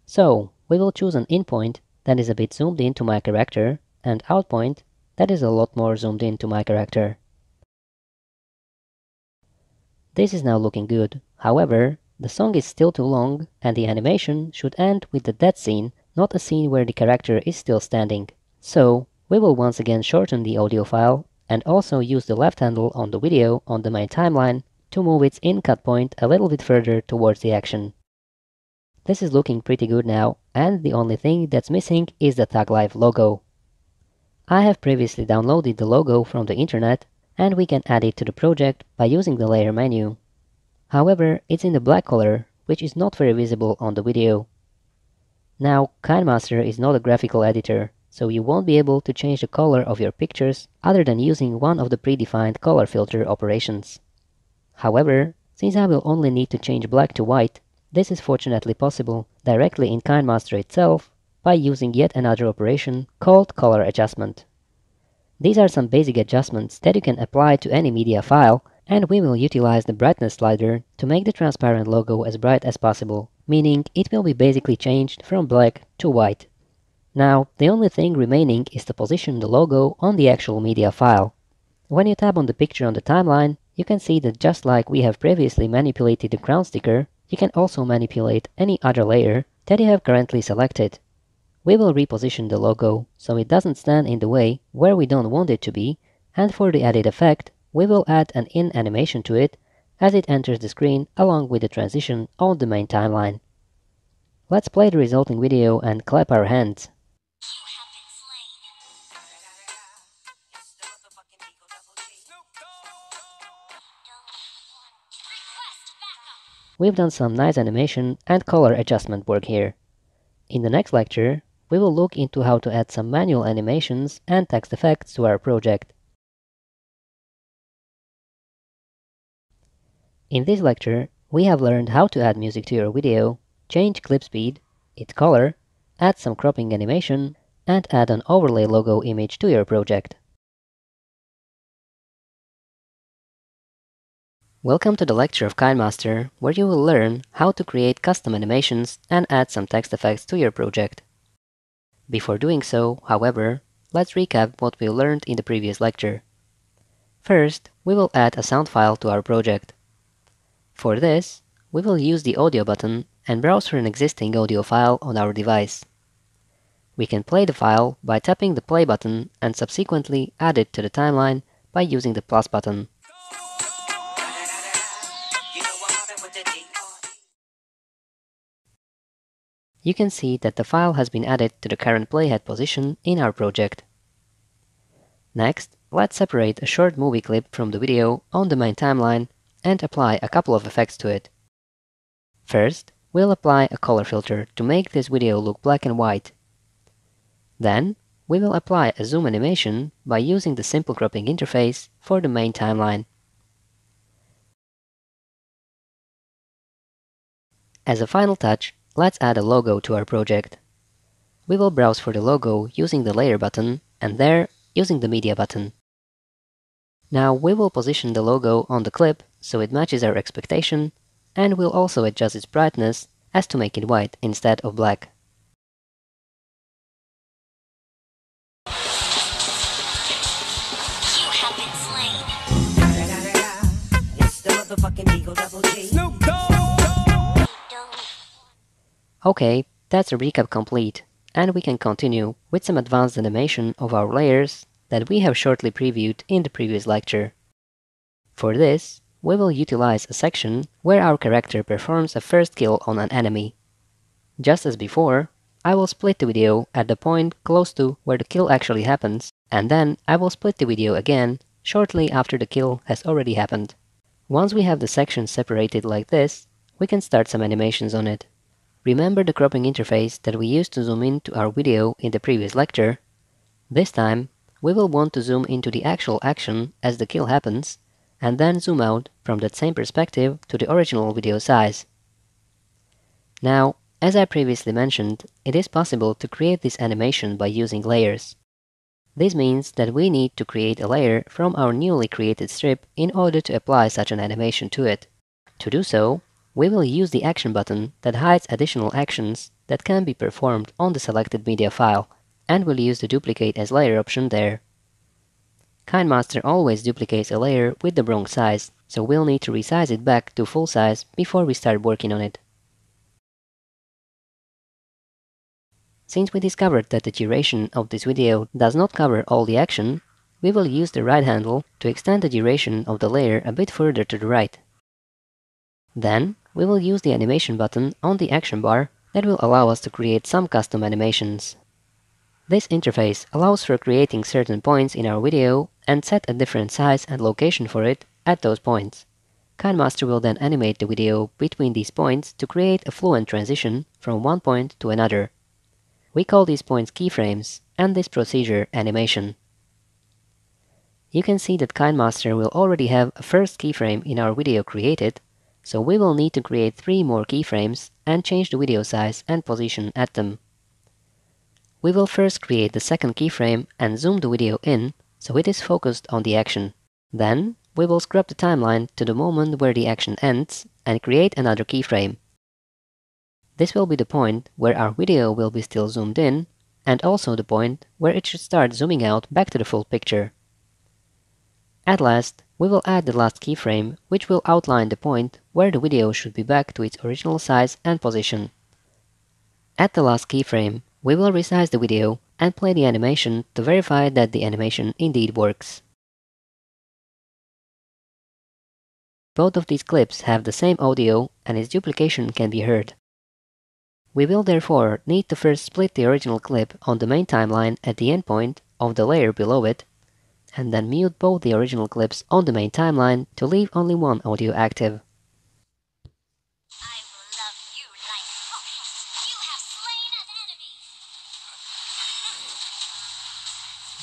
So, we will choose an in point that is a bit zoomed into my character, and out point that is a lot more zoomed into my character. This is now looking good, however, the song is still too long, and the animation should end with the dead scene, not a scene where the character is still standing. So, we will once again shorten the audio file, and also use the left handle on the video on the main timeline to move its in cut point a little bit further towards the action. This is looking pretty good now, and the only thing that's missing is the Tag Live logo. I have previously downloaded the logo from the internet, and we can add it to the project by using the layer menu. However, it's in the black color, which is not very visible on the video. Now, Kinemaster is not a graphical editor, so you won't be able to change the color of your pictures other than using one of the predefined color filter operations. However, since I will only need to change black to white, this is fortunately possible directly in Kinemaster itself by using yet another operation called color adjustment. These are some basic adjustments that you can apply to any media file, and we will utilize the brightness slider to make the transparent logo as bright as possible, meaning it will be basically changed from black to white. Now, the only thing remaining is to position the logo on the actual media file. When you tap on the picture on the timeline, you can see that just like we have previously manipulated the crown sticker, you can also manipulate any other layer that you have currently selected. We will reposition the logo so it doesn't stand in the way where we don't want it to be, and for the added effect, we will add an in animation to it as it enters the screen along with the transition on the main timeline. Let's play the resulting video and clap our hands. we've done some nice animation and color adjustment work here. In the next lecture, we will look into how to add some manual animations and text effects to our project. In this lecture, we have learned how to add music to your video, change clip speed, its color, add some cropping animation, and add an overlay logo image to your project. Welcome to the lecture of Kinemaster, where you will learn how to create custom animations and add some text effects to your project. Before doing so, however, let's recap what we learned in the previous lecture. First, we will add a sound file to our project. For this, we will use the audio button and browse for an existing audio file on our device. We can play the file by tapping the play button and subsequently add it to the timeline by using the plus button. You can see that the file has been added to the current playhead position in our project. Next, let's separate a short movie clip from the video on the main timeline and apply a couple of effects to it. First, we'll apply a color filter to make this video look black and white. Then, we will apply a zoom animation by using the simple cropping interface for the main timeline. As a final touch, let's add a logo to our project. We will browse for the logo using the layer button and there using the media button. Now we will position the logo on the clip so it matches our expectation, and we'll also adjust its brightness as to make it white instead of black. You have been slain. It's the motherfucking Eagle Double G. Okay, that's a recap complete, and we can continue with some advanced animation of our layers that we have shortly previewed in the previous lecture. For this, we will utilize a section where our character performs a first kill on an enemy. Just as before, I will split the video at the point close to where the kill actually happens, and then I will split the video again shortly after the kill has already happened. Once we have the section separated like this, we can start some animations on it. Remember the cropping interface that we used to zoom into our video in the previous lecture? This time, we will want to zoom into the actual action as the kill happens, and then zoom out from that same perspective to the original video size. Now, as I previously mentioned, it is possible to create this animation by using layers. This means that we need to create a layer from our newly created strip in order to apply such an animation to it. To do so, we will use the action button that hides additional actions that can be performed on the selected media file, and we'll use the Duplicate as Layer option there. Kinemaster always duplicates a layer with the wrong size, so we'll need to resize it back to full size before we start working on it. Since we discovered that the duration of this video does not cover all the action, we will use the right handle to extend the duration of the layer a bit further to the right. Then, we will use the animation button on the action bar that will allow us to create some custom animations. This interface allows for creating certain points in our video and set a different size and location for it at those points. Kinemaster will then animate the video between these points to create a fluent transition from one point to another. We call these points keyframes, and this procedure animation. You can see that Kinemaster will already have a first keyframe in our video created, so we will need to create 3 more keyframes and change the video size and position at them. We will first create the second keyframe and zoom the video in so it is focused on the action. Then, we will scrub the timeline to the moment where the action ends and create another keyframe. This will be the point where our video will be still zoomed in, and also the point where it should start zooming out back to the full picture. At last, we will add the last keyframe, which will outline the point where the video should be back to its original size and position. At the last keyframe, we will resize the video and play the animation to verify that the animation indeed works. Both of these clips have the same audio and its duplication can be heard. We will therefore need to first split the original clip on the main timeline at the endpoint of the layer below it, and then mute both the original clips on the main timeline to leave only one audio active.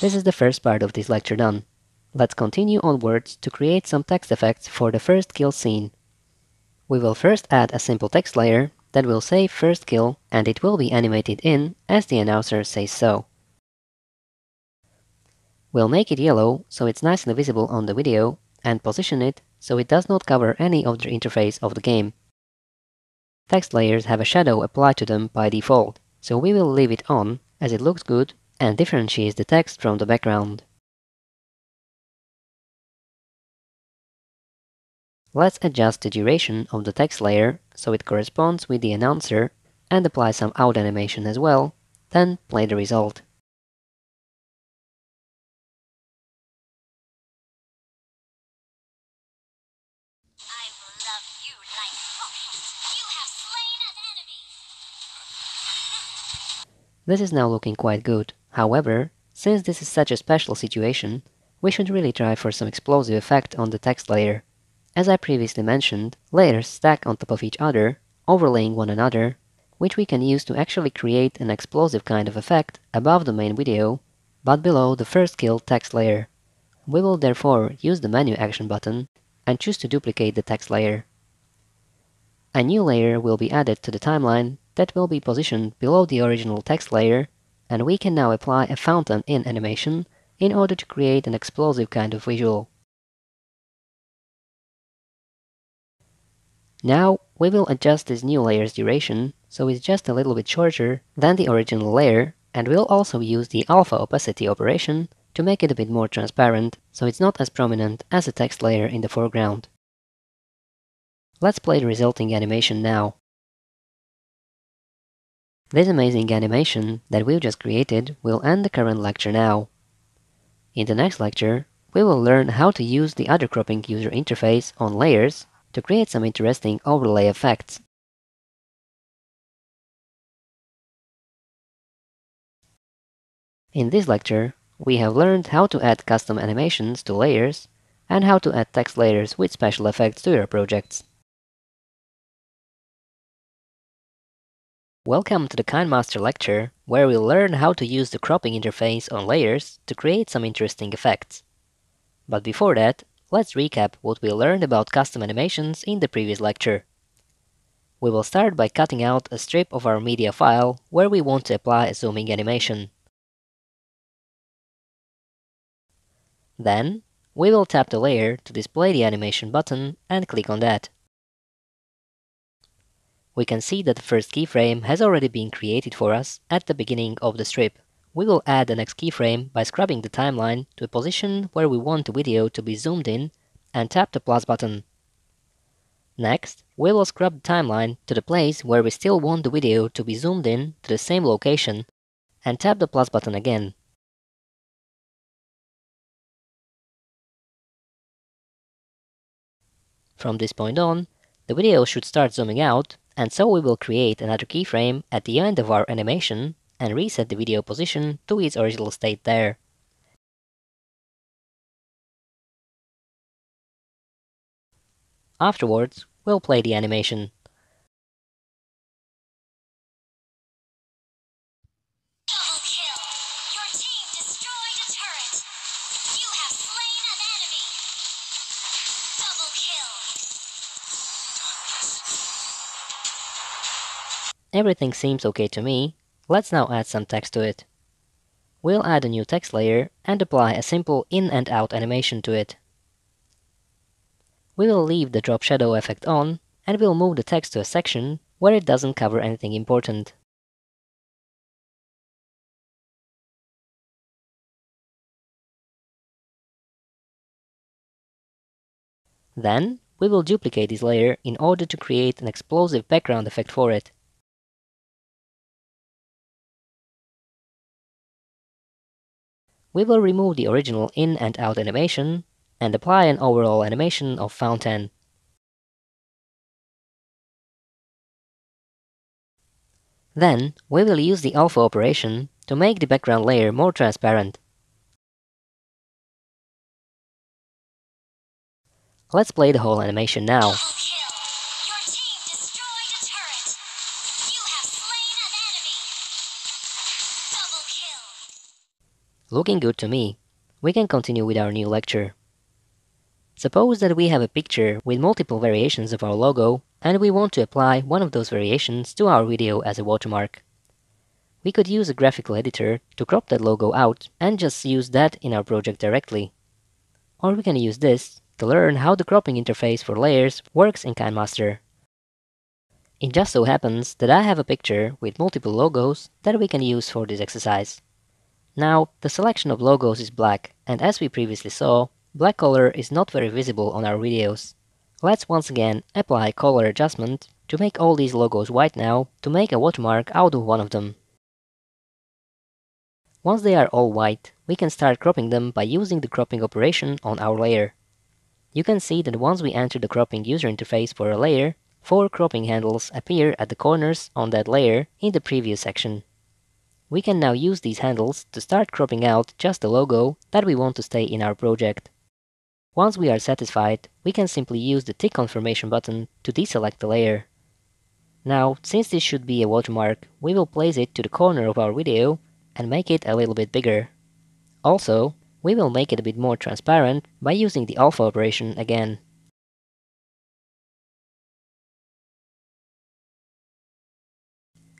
This is the first part of this lecture done. Let's continue onwards to create some text effects for the first kill scene. We will first add a simple text layer that will say first kill, and it will be animated in as the announcer says so. We'll make it yellow so it's nicely visible on the video, and position it so it does not cover any of the interface of the game. Text layers have a shadow applied to them by default, so we will leave it on as it looks good and differentiates the text from the background. Let's adjust the duration of the text layer so it corresponds with the announcer and apply some out animation as well, then play the result. I will love you like hot. You have slain an enemy. This is now looking quite good. However, since this is such a special situation, we should really try for some explosive effect on the text layer. As I previously mentioned, layers stack on top of each other, overlaying one another, which we can use to actually create an explosive kind of effect above the main video, but below the first kill text layer. We will therefore use the menu action button and choose to duplicate the text layer. A new layer will be added to the timeline that will be positioned below the original text layer, and we can now apply a fountain in animation in order to create an explosive kind of visual. Now we will adjust this new layer's duration so it's just a little bit shorter than the original layer, and we'll also use the alpha opacity operation to make it a bit more transparent so it's not as prominent as the text layer in the foreground. Let's play the resulting animation now. This amazing animation that we've just created will end the current lecture now. In the next lecture, we will learn how to use the other cropping user interface on layers to create some interesting overlay effects. In this lecture, we have learned how to add custom animations to layers and how to add text layers with special effects to your projects. Welcome to the Kinemaster lecture, where we'll learn how to use the cropping interface on layers to create some interesting effects. But before that, let's recap what we learned about custom animations in the previous lecture. We will start by cutting out a strip of our media file where we want to apply a zooming animation. Then, we will tap the layer to display the animation button and click on that. We can see that the first keyframe has already been created for us at the beginning of the strip. We will add the next keyframe by scrubbing the timeline to a position where we want the video to be zoomed in and tap the plus button. Next, we will scrub the timeline to the place where we still want the video to be zoomed in to the same location and tap the plus button again. From this point on, the video should start zooming out, and so we will create another keyframe at the end of our animation and reset the video position to its original state there. Afterwards, we'll play the animation. Double kill. Your team destroyed a turret. You have slain an enemy. Double kill. Everything seems okay to me. Let's now add some text to it. We'll add a new text layer and apply a simple in and out animation to it. We will leave the drop shadow effect on, and we'll move the text to a section where it doesn't cover anything important. Then, we will duplicate this layer in order to create an explosive background effect for it. We will remove the original in and out animation and apply an overall animation of fountain. Then, we will use the alpha operation to make the background layer more transparent. Let's play the whole animation now. Double kill. Your team destroyed a turret. You have slain an enemy. Double kill. Looking good to me. We can continue with our new lecture. Suppose that we have a picture with multiple variations of our logo, and we want to apply one of those variations to our video as a watermark. We could use a graphical editor to crop that logo out and just use that in our project directly. Or we can use this to learn how the cropping interface for layers works in Kinemaster. It just so happens that I have a picture with multiple logos that we can use for this exercise. Now, the selection of logos is black, and as we previously saw, black color is not very visible on our videos. Let's once again apply color adjustment to make all these logos white now to make a watermark out of one of them. Once they are all white, we can start cropping them by using the cropping operation on our layer. You can see that once we enter the cropping user interface for a layer, 4 cropping handles appear at the corners on that layer in the preview section. We can now use these handles to start cropping out just the logo that we want to stay in our project. Once we are satisfied, we can simply use the tick confirmation button to deselect the layer. Now, since this should be a watermark, we will place it to the corner of our video and make it a little bit bigger. Also, we will make it a bit more transparent by using the alpha operation again.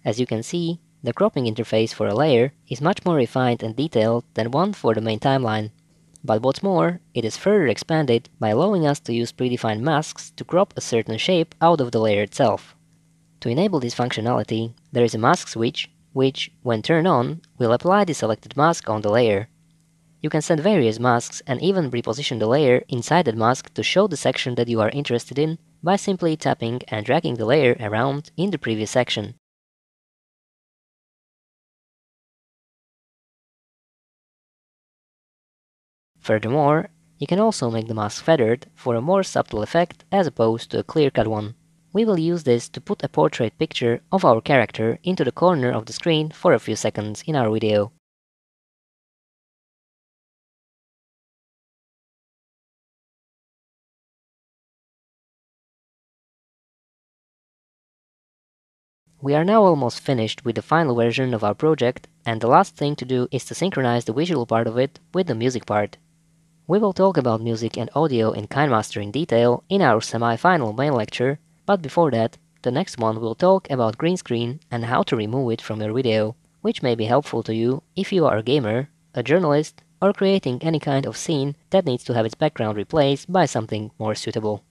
As you can see, the cropping interface for a layer is much more refined and detailed than one for the main timeline. But what's more, it is further expanded by allowing us to use predefined masks to crop a certain shape out of the layer itself. To enable this functionality, there is a mask switch, which, when turned on, will apply the selected mask on the layer. You can set various masks and even reposition the layer inside that mask to show the section that you are interested in by simply tapping and dragging the layer around in the previous section. Furthermore, you can also make the mask feathered for a more subtle effect as opposed to a clear-cut one. We will use this to put a portrait picture of our character into the corner of the screen for a few seconds in our video. We are now almost finished with the final version of our project, and the last thing to do is to synchronize the visual part of it with the music part. We will talk about music and audio in Kinemaster in detail in our semi-final main lecture, but before that, the next one will talk about green screen and how to remove it from your video, which may be helpful to you if you are a gamer, a journalist, or creating any kind of scene that needs to have its background replaced by something more suitable.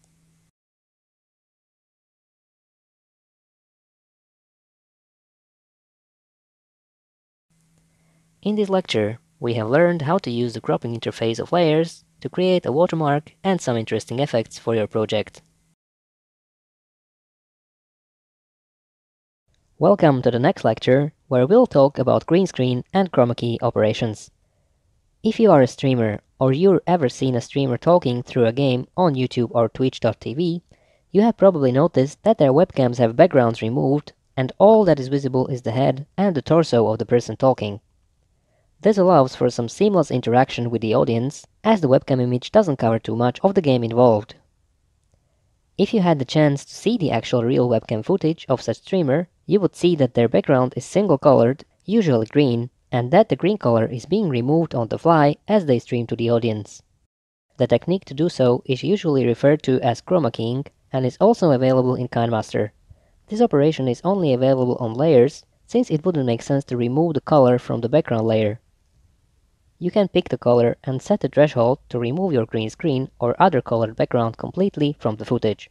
In this lecture, we have learned how to use the cropping interface of layers to create a watermark and some interesting effects for your project. Welcome to the next lecture, where we'll talk about green screen and chroma key operations. If you are a streamer, or you've ever seen a streamer talking through a game on YouTube or Twitch.tv, you have probably noticed that their webcams have backgrounds removed, and all that is visible is the head and the torso of the person talking. This allows for some seamless interaction with the audience, as the webcam image doesn't cover too much of the game involved. If you had the chance to see the actual real webcam footage of such streamer, you would see that their background is single-colored, usually green, and that the green color is being removed on the fly as they stream to the audience. The technique to do so is usually referred to as chroma keying and is also available in Kinemaster. This operation is only available on layers, since it wouldn't make sense to remove the color from the background layer. You can pick the color and set the threshold to remove your green screen or other colored background completely from the footage.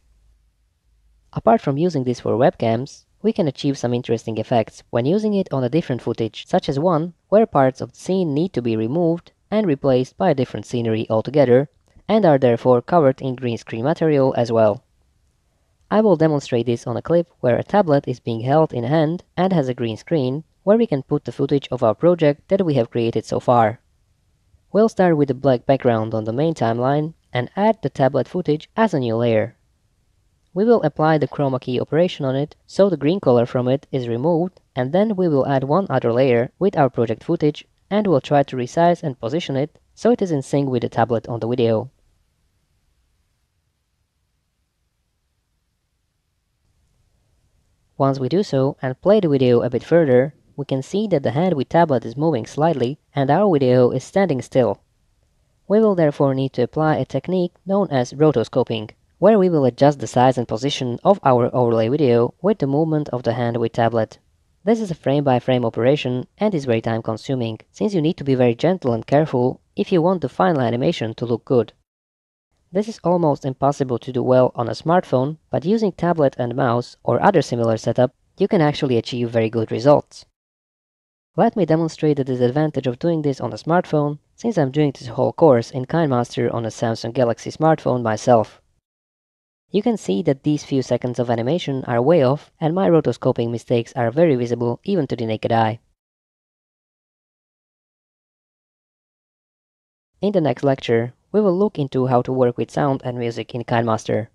Apart from using this for webcams, we can achieve some interesting effects when using it on a different footage, such as one where parts of the scene need to be removed and replaced by a different scenery altogether, and are therefore covered in green screen material as well. I will demonstrate this on a clip where a tablet is being held in hand and has a green screen, where we can put the footage of our project that we have created so far. We'll start with the black background on the main timeline and add the tablet footage as a new layer. We will apply the chroma key operation on it so the green color from it is removed, and then we will add one other layer with our project footage and we'll try to resize and position it so it is in sync with the tablet on the video. Once we do so and play the video a bit further, we can see that the hand with tablet is moving slightly and our video is standing still. We will therefore need to apply a technique known as rotoscoping, where we will adjust the size and position of our overlay video with the movement of the hand with tablet. This is a frame-by-frame operation and is very time-consuming, since you need to be very gentle and careful if you want the final animation to look good. This is almost impossible to do well on a smartphone, but using tablet and mouse or other similar setup, you can actually achieve very good results. Let me demonstrate the disadvantage of doing this on a smartphone, since I'm doing this whole course in Kinemaster on a Samsung Galaxy smartphone myself. You can see that these few seconds of animation are way off, and my rotoscoping mistakes are very visible even to the naked eye. In the next lecture, we will look into how to work with sound and music in Kinemaster.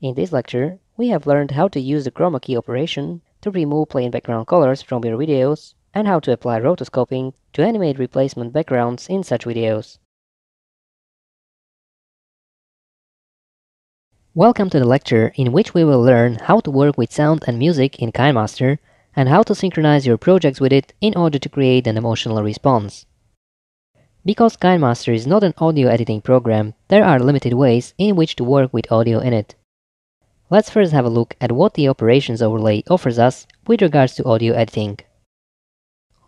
In this lecture, we have learned how to use the chroma key operation to remove plain background colors from your videos and how to apply rotoscoping to animate replacement backgrounds in such videos. Welcome to the lecture in which we will learn how to work with sound and music in Kinemaster and how to synchronize your projects with it in order to create an emotional response. Because Kinemaster is not an audio editing program, there are limited ways in which to work with audio in it. Let's first have a look at what the operations overlay offers us with regards to audio editing.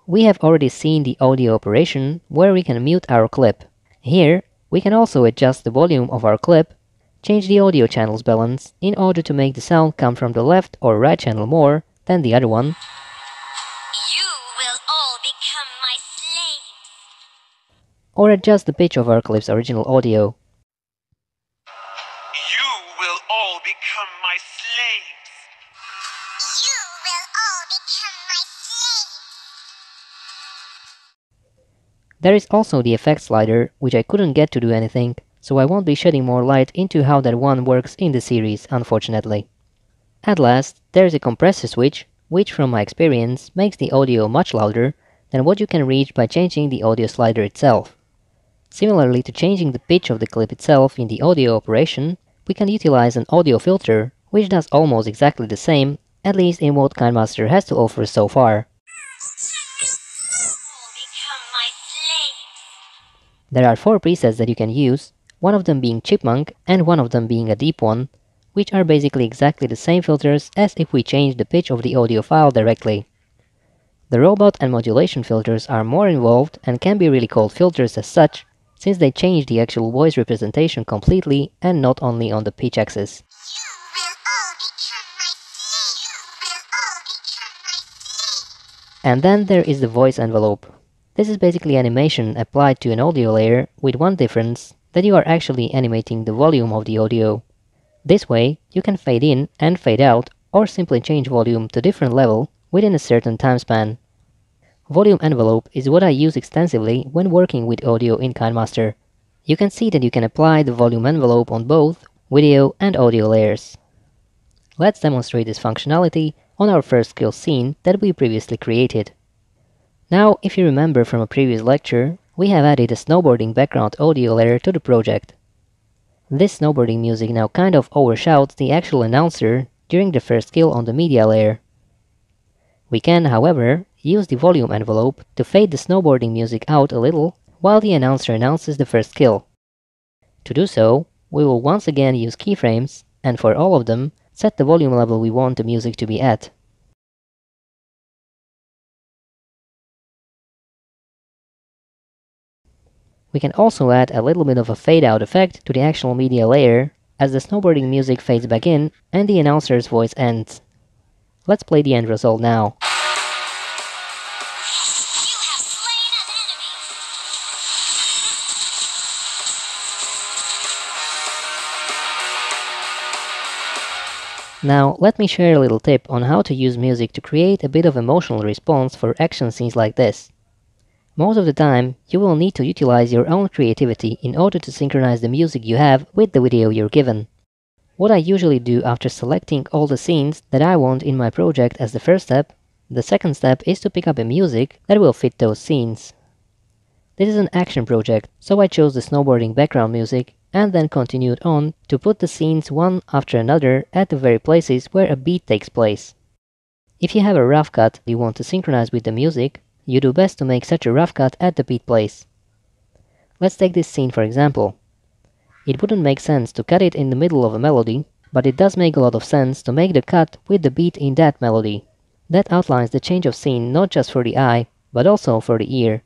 We have already seen the audio operation where we can mute our clip. Here, we can also adjust the volume of our clip, change the audio channels balance in order to make the sound come from the left or right channel more than the other one, You will all become my slaves. or adjust the pitch of our clip's original audio. You will all become my slaves. You will all become my slaves. There is also the effect slider, which I couldn't get to do anything, so I won't be shedding more light into how that one works in the series, unfortunately. At last, there is a compressor switch, which from my experience makes the audio much louder than what you can reach by changing the audio slider itself. Similarly to changing the pitch of the clip itself in the audio operation, we can utilize an audio filter, which does almost exactly the same, at least in what Kinemaster has to offer so far. All become my slaves. There are 4 presets that you can use, one of them being Chipmunk and one of them being a deep one, which are basically exactly the same filters as if we changed the pitch of the audio file directly. The robot and modulation filters are more involved and can be really called filters as such, since they change the actual voice representation completely and not only on the pitch axis. You will all become my slaves. You will all become my slaves. And then there is the voice envelope. This is basically animation applied to an audio layer with one difference, that you are actually animating the volume of the audio. This way, you can fade in and fade out or simply change volume to different level within a certain time span. Volume envelope is what I use extensively when working with audio in Kinemaster. You can see that you can apply the volume envelope on both video and audio layers. Let's demonstrate this functionality on our first skill scene that we previously created. Now, if you remember from a previous lecture, we have added a snowboarding background audio layer to the project. This snowboarding music now kind of overshouts the actual announcer during the first skill on the media layer. We can, however, use the volume envelope to fade the snowboarding music out a little while the announcer announces the first skill. To do so, we will once again use keyframes, and for all of them, set the volume level we want the music to be at. We can also add a little bit of a fade-out effect to the actual media layer as the snowboarding music fades back in and the announcer's voice ends. Let's play the end result now. You have slain an enemy. Now, let me share a little tip on how to use music to create a bit of emotional response for action scenes like this. Most of the time, you will need to utilize your own creativity in order to synchronize the music you have with the video you're given. What I usually do after selecting all the scenes that I want in my project as the first step, the second step is to pick up a music that will fit those scenes. This is an action project, so I chose the snowboarding background music and then continued on to put the scenes one after another at the very places where a beat takes place. If you have a rough cut you want to synchronize with the music, you do best to make such a rough cut at the beat place. Let's take this scene for example. It wouldn't make sense to cut it in the middle of a melody, but it does make a lot of sense to make the cut with the beat in that melody. That outlines the change of scene not just for the eye, but also for the ear.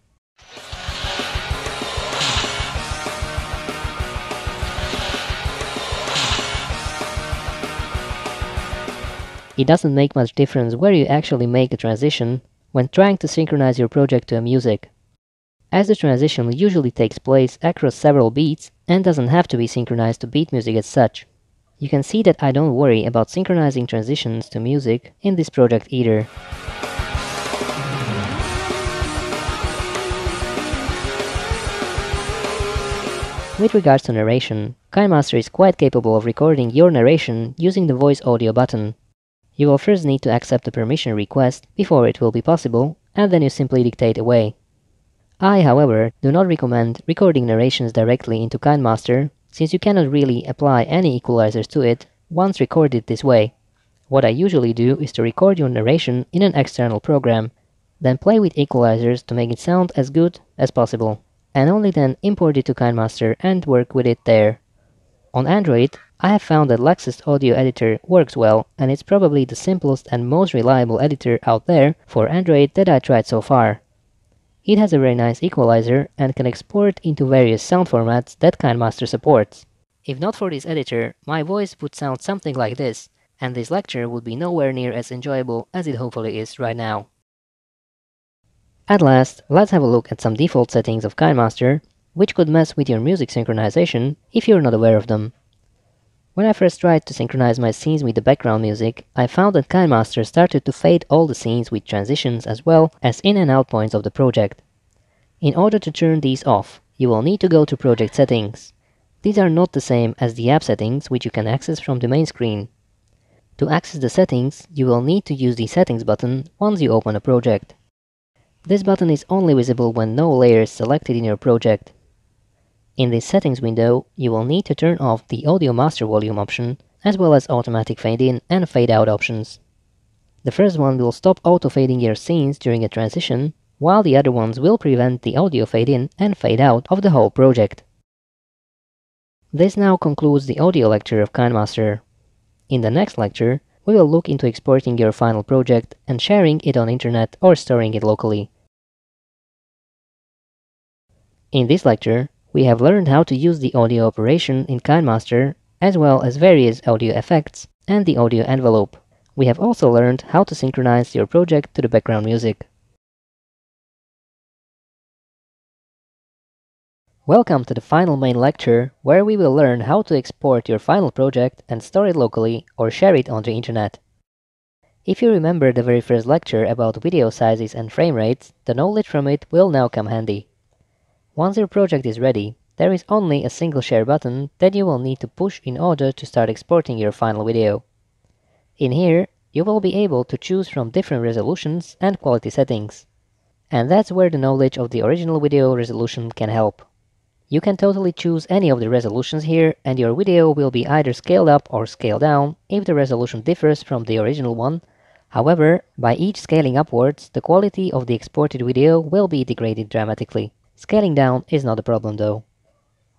It doesn't make much difference where you actually make a transition when trying to synchronize your project to a music, as the transition usually takes place across several beats and doesn't have to be synchronized to beat music as such. You can see that I don't worry about synchronizing transitions to music in this project either. With regards to narration, Kinemaster is quite capable of recording your narration using the voice audio button. You will first need to accept a permission request before it will be possible, and then you simply dictate away. I, however, do not recommend recording narrations directly into Kinemaster, since you cannot really apply any equalizers to it once recorded this way. What I usually do is to record your narration in an external program, then play with equalizers to make it sound as good as possible, and only then import it to Kinemaster and work with it there. On Android, I have found that Lux's audio editor works well, and it's probably the simplest and most reliable editor out there for Android that I tried so far. It has a very nice equalizer and can export into various sound formats that Kinemaster supports. If not for this editor, my voice would sound something like this, and this lecture would be nowhere near as enjoyable as it hopefully is right now. At last, let's have a look at some default settings of Kinemaster, which could mess with your music synchronization if you're not aware of them. When I first tried to synchronize my scenes with the background music, I found that Kinemaster started to fade all the scenes with transitions as well as in and out points of the project. In order to turn these off, you will need to go to Project Settings. These are not the same as the app settings which you can access from the main screen. To access the settings, you will need to use the Settings button once you open a project. This button is only visible when no layer is selected in your project. In this settings window, you will need to turn off the Audio Master Volume option, as well as automatic fade-in and fade-out options. The first one will stop auto-fading your scenes during a transition, while the other ones will prevent the audio fade-in and fade-out of the whole project. This now concludes the audio lecture of Kinemaster. In the next lecture, we will look into exporting your final project and sharing it on internet or storing it locally. In this lecture, we have learned how to use the audio operation in Kinemaster, as well as various audio effects and the audio envelope. We have also learned how to synchronize your project to the background music. Welcome to the final main lecture, where we will learn how to export your final project and store it locally or share it on the internet. If you remember the very first lecture about video sizes and frame rates, the knowledge from it will now come handy. Once your project is ready, there is only a single share button that you will need to push in order to start exporting your final video. In here, you will be able to choose from different resolutions and quality settings. And that's where the knowledge of the original video resolution can help. You can totally choose any of the resolutions here, and your video will be either scaled up or scaled down if the resolution differs from the original one. However, by each scaling upwards, the quality of the exported video will be degraded dramatically. Scaling down is not a problem though.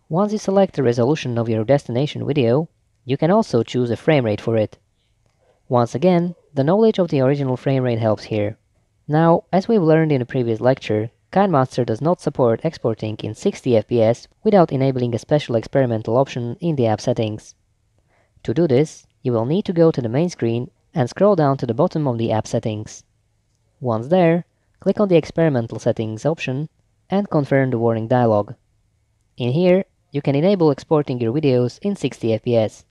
Once you select the resolution of your destination video, you can also choose a frame rate for it. Once again, the knowledge of the original frame rate helps here. Now, as we've learned in a previous lecture, Kinemaster does not support exporting in 60 FPS without enabling a special experimental option in the app settings. To do this, you will need to go to the main screen and scroll down to the bottom of the app settings. Once there, click on the experimental settings option and confirm the warning dialog. In here, you can enable exporting your videos in 60 FPS.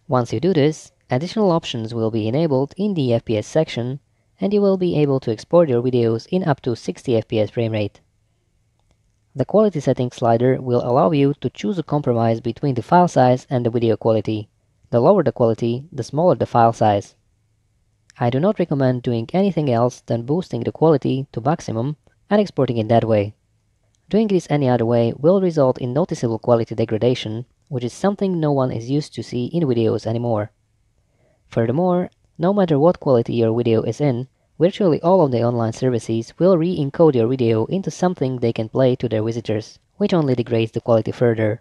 Once you do this, additional options will be enabled in the FPS section, and you will be able to export your videos in up to 60 FPS frame rate. The quality settings slider will allow you to choose a compromise between the file size and the video quality. The lower the quality, the smaller the file size. I do not recommend doing anything else than boosting the quality to maximum and exporting it that way. Doing this any other way will result in noticeable quality degradation, which is something no one is used to see in videos anymore. Furthermore, no matter what quality your video is in, virtually all of the online services will re-encode your video into something they can play to their visitors, which only degrades the quality further.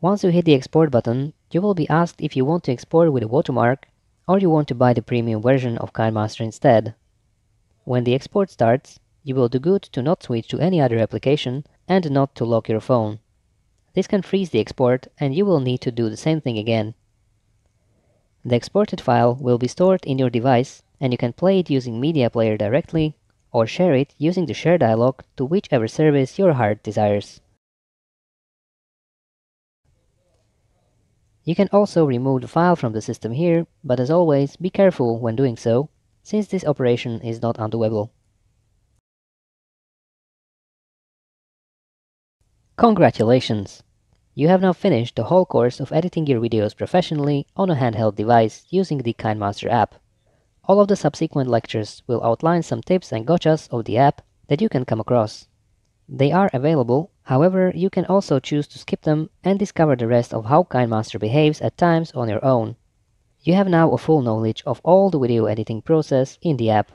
Once you hit the export button, you will be asked if you want to export with a watermark or you want to buy the premium version of Kinemaster instead. When the export starts, you will do good to not switch to any other application and not to lock your phone. This can freeze the export and you will need to do the same thing again. The exported file will be stored in your device and you can play it using Media Player directly or share it using the share dialog to whichever service your heart desires. You can also remove the file from the system here, but as always, be careful when doing so, since this operation is not undoable. Congratulations! You have now finished the whole course of editing your videos professionally on a handheld device using the Kinemaster app. All of the subsequent lectures will outline some tips and gotchas of the app that you can come across. They are available, however, you can also choose to skip them and discover the rest of how Kinemaster behaves at times on your own. You have now a full knowledge of all the video editing process in the app.